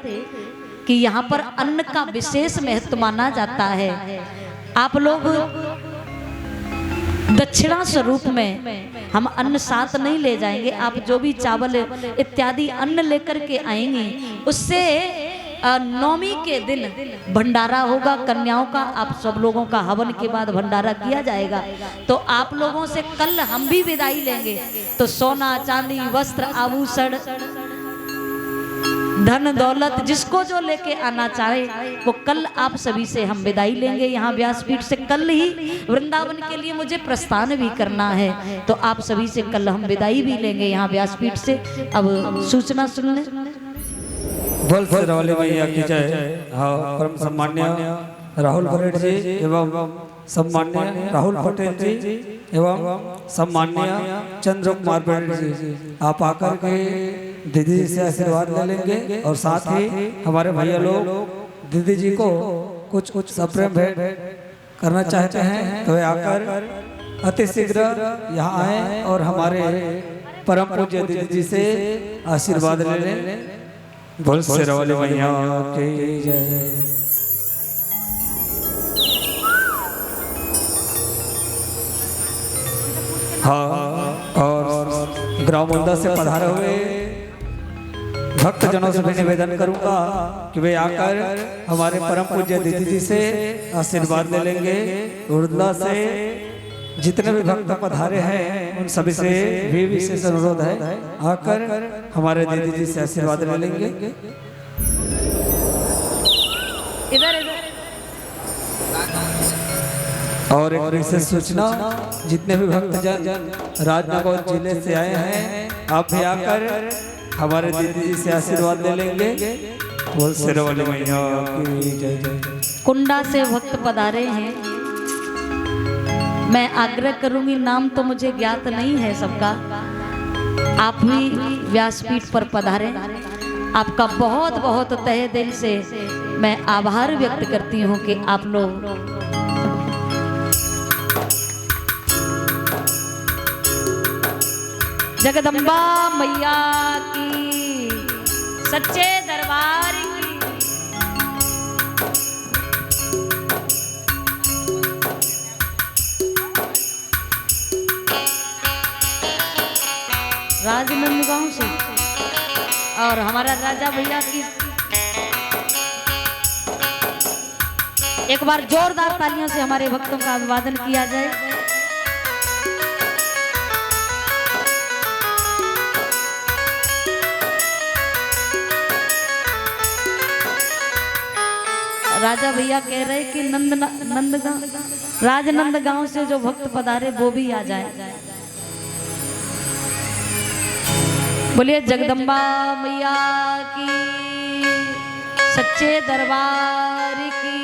कि यहाँ पर अन्न का विशेष महत्व माना जाता है। आप लोग दक्षिणा स्वरूप में हम अन्न साथ नहीं ले जाएंगे। आप जो भी चावल इत्यादि अन्न लेकर के आएंगे, उससे नवमी के दिन भंडारा होगा कन्याओं का। आप सब लोगों का हवन के बाद भंडारा किया जाएगा। तो आप लोगों से कल हम भी विदाई लेंगे। तो सोना चांदी वस्त्र आभूषण धन दौलत जिसको जो लेके आना चाहे वो कल आप सभी से हम विदाई लेंगे यहाँ व्यासपीठ से। कल ही वृंदावन के लिए मुझे प्रस्थान भी करना है, तो आप सभी से कल हम विदाई भी लेंगे यहाँ व्यासपीठ से। अब सूचना सुन लें। बोल शेरावाली मैया की जय। हाँ, परम सम्मान्य राहुल पटेल जी एवं सम्मान्य राहुल पटेल जी एवं सम्मान्य चंद्र कुमार पटेल जी, आप आकर के दीदी जी से आशीर्वाद ले लेंगे। और साथ ही हमारे भैया लोग दीदी जी को कुछ सप्रेम भेंट करना चाहते हैं, तो आकर अति शीघ्र यहाँ आए और हमारे परम पूज्य दीदी जी से आशीर्वाद ले लें। बोल शेरावाली मैया की जय। हाँ, और ग्राम मुंदा से पधारे हुए भक्तजनों से भी निवेदन करूंगा कि वे आकर हमारे परम पूज्य दीदी जी से आशीर्वाद ले लेंगे। उर्दला से जितने भी भक्त पधारे हैं उन सभी से भी विशेष अनुरोध है, आकर हमारे दीदी जी से आशीर्वाद ले लेंगे। इधर और एक विशेष सूचना, जितने भी भक्तजन राजनगर जिले से आए हैं, आप भी आकर हमारे दीदी जी से आशीर्वाद ले लेंगे। बोल शेरावाली मैया की जय जय। कुंडा से भक्त पधारे हैं। मैं आग्रह करूंगी, नाम तो मुझे ज्ञात नहीं है सबका, आप भी व्यासपीठ पर पधारें। आपका बहुत बहुत तहे दिल से मैं आभार व्यक्त करती हूं कि आप लोग जगदम्बा मैया की, सच्चे दरबार की। राजनंदगांव से और हमारा राजा भैया की एक बार जोरदार तालियों से हमारे भक्तों का अभिवादन किया जाए। राजा भैया कह रहे कि नंदगांव राजनंदगांव से जो भक्त पधारे वो भी आ जाए। बोलिए जगदम्बा मैया की, सच्चे दरबार की।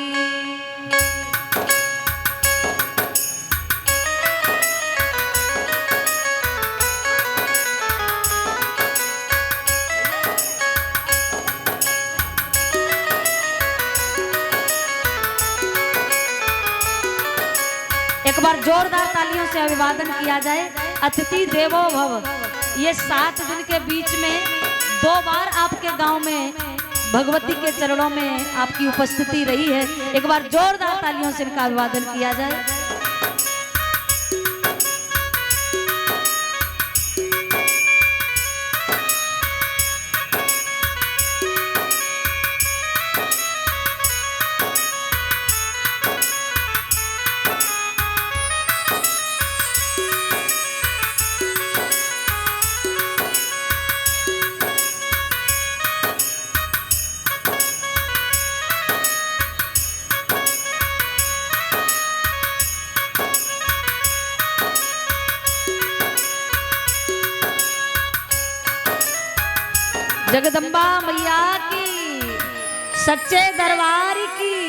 एक बार जोरदार तालियों से अभिवादन किया जाए। अतिथि देवो भव। ये 7 दिन के बीच में 2 बार आपके गांव में भगवती के चरणों में आपकी उपस्थिति रही है। एक बार जोरदार तालियों से इनका अभिवादन किया जाए। जगदम्बा मैया की, सच्चे दरबार की।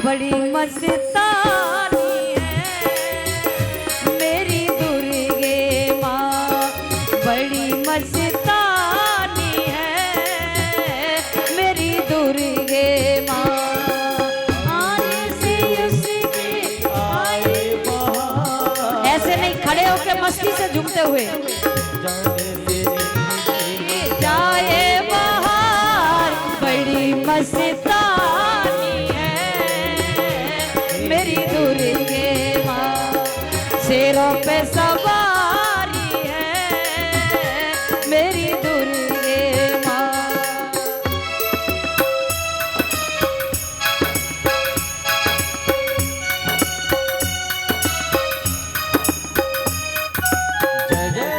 बड़ी मस्तानी है मेरी दुर्गे माँ, बड़ी मस्तानी है मेरी दुर्गे माँ। आने से उसके आए बहार, ऐसे नहीं खड़े होके मस्ती से झूमते हुए, जाए बहार बड़ी मस्तानी मेरी दुर्गे माँ, शेरों पे सवारी है मेरी दुर्गे माँ। जय जय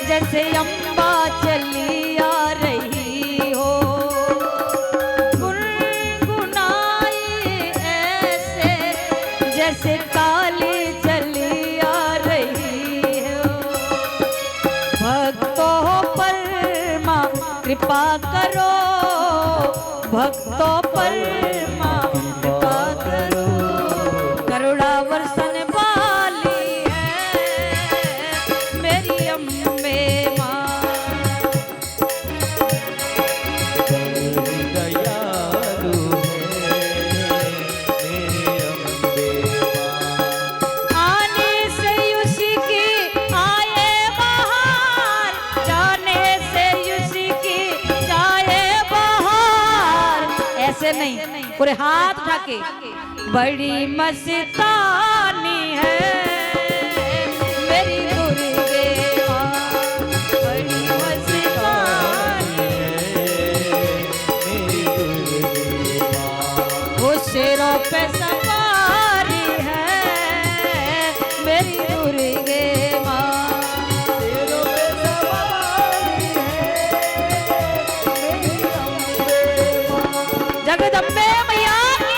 जैसे अम्बा चली आ रही हो, गुनगुनाई ऐसे जैसे काली चली आ रही हो। भक्तों पर माँ कृपा करो, भक्तों पर माँ कृपा करो, करुणा वर्षण वाली है मेरी अम्बे माँ। दयालु है मेरी अम्बे माँ, आने से उसकी आए बहार, जाने से उसकी जाए बहार। ऐसे नहीं, पूरे हाथ उठा के, बड़ी मस्तानी है मेरी दुर्गे माँ, बड़ी मस्तानी मेरी दुर्गे माँ, वो शेरों पे सवारी है मेरी दुर्गे माँ। शेरों पे सवारी है मेरी अम्बे माँ। जगदम्बे मैया की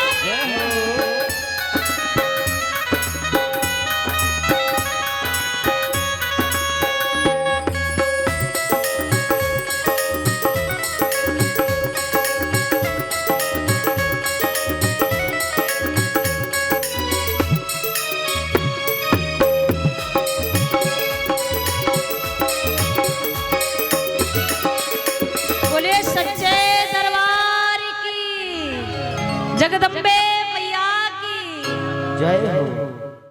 बोलिए सच्चे दरबार की, जगदम्बे मैया की जय हो।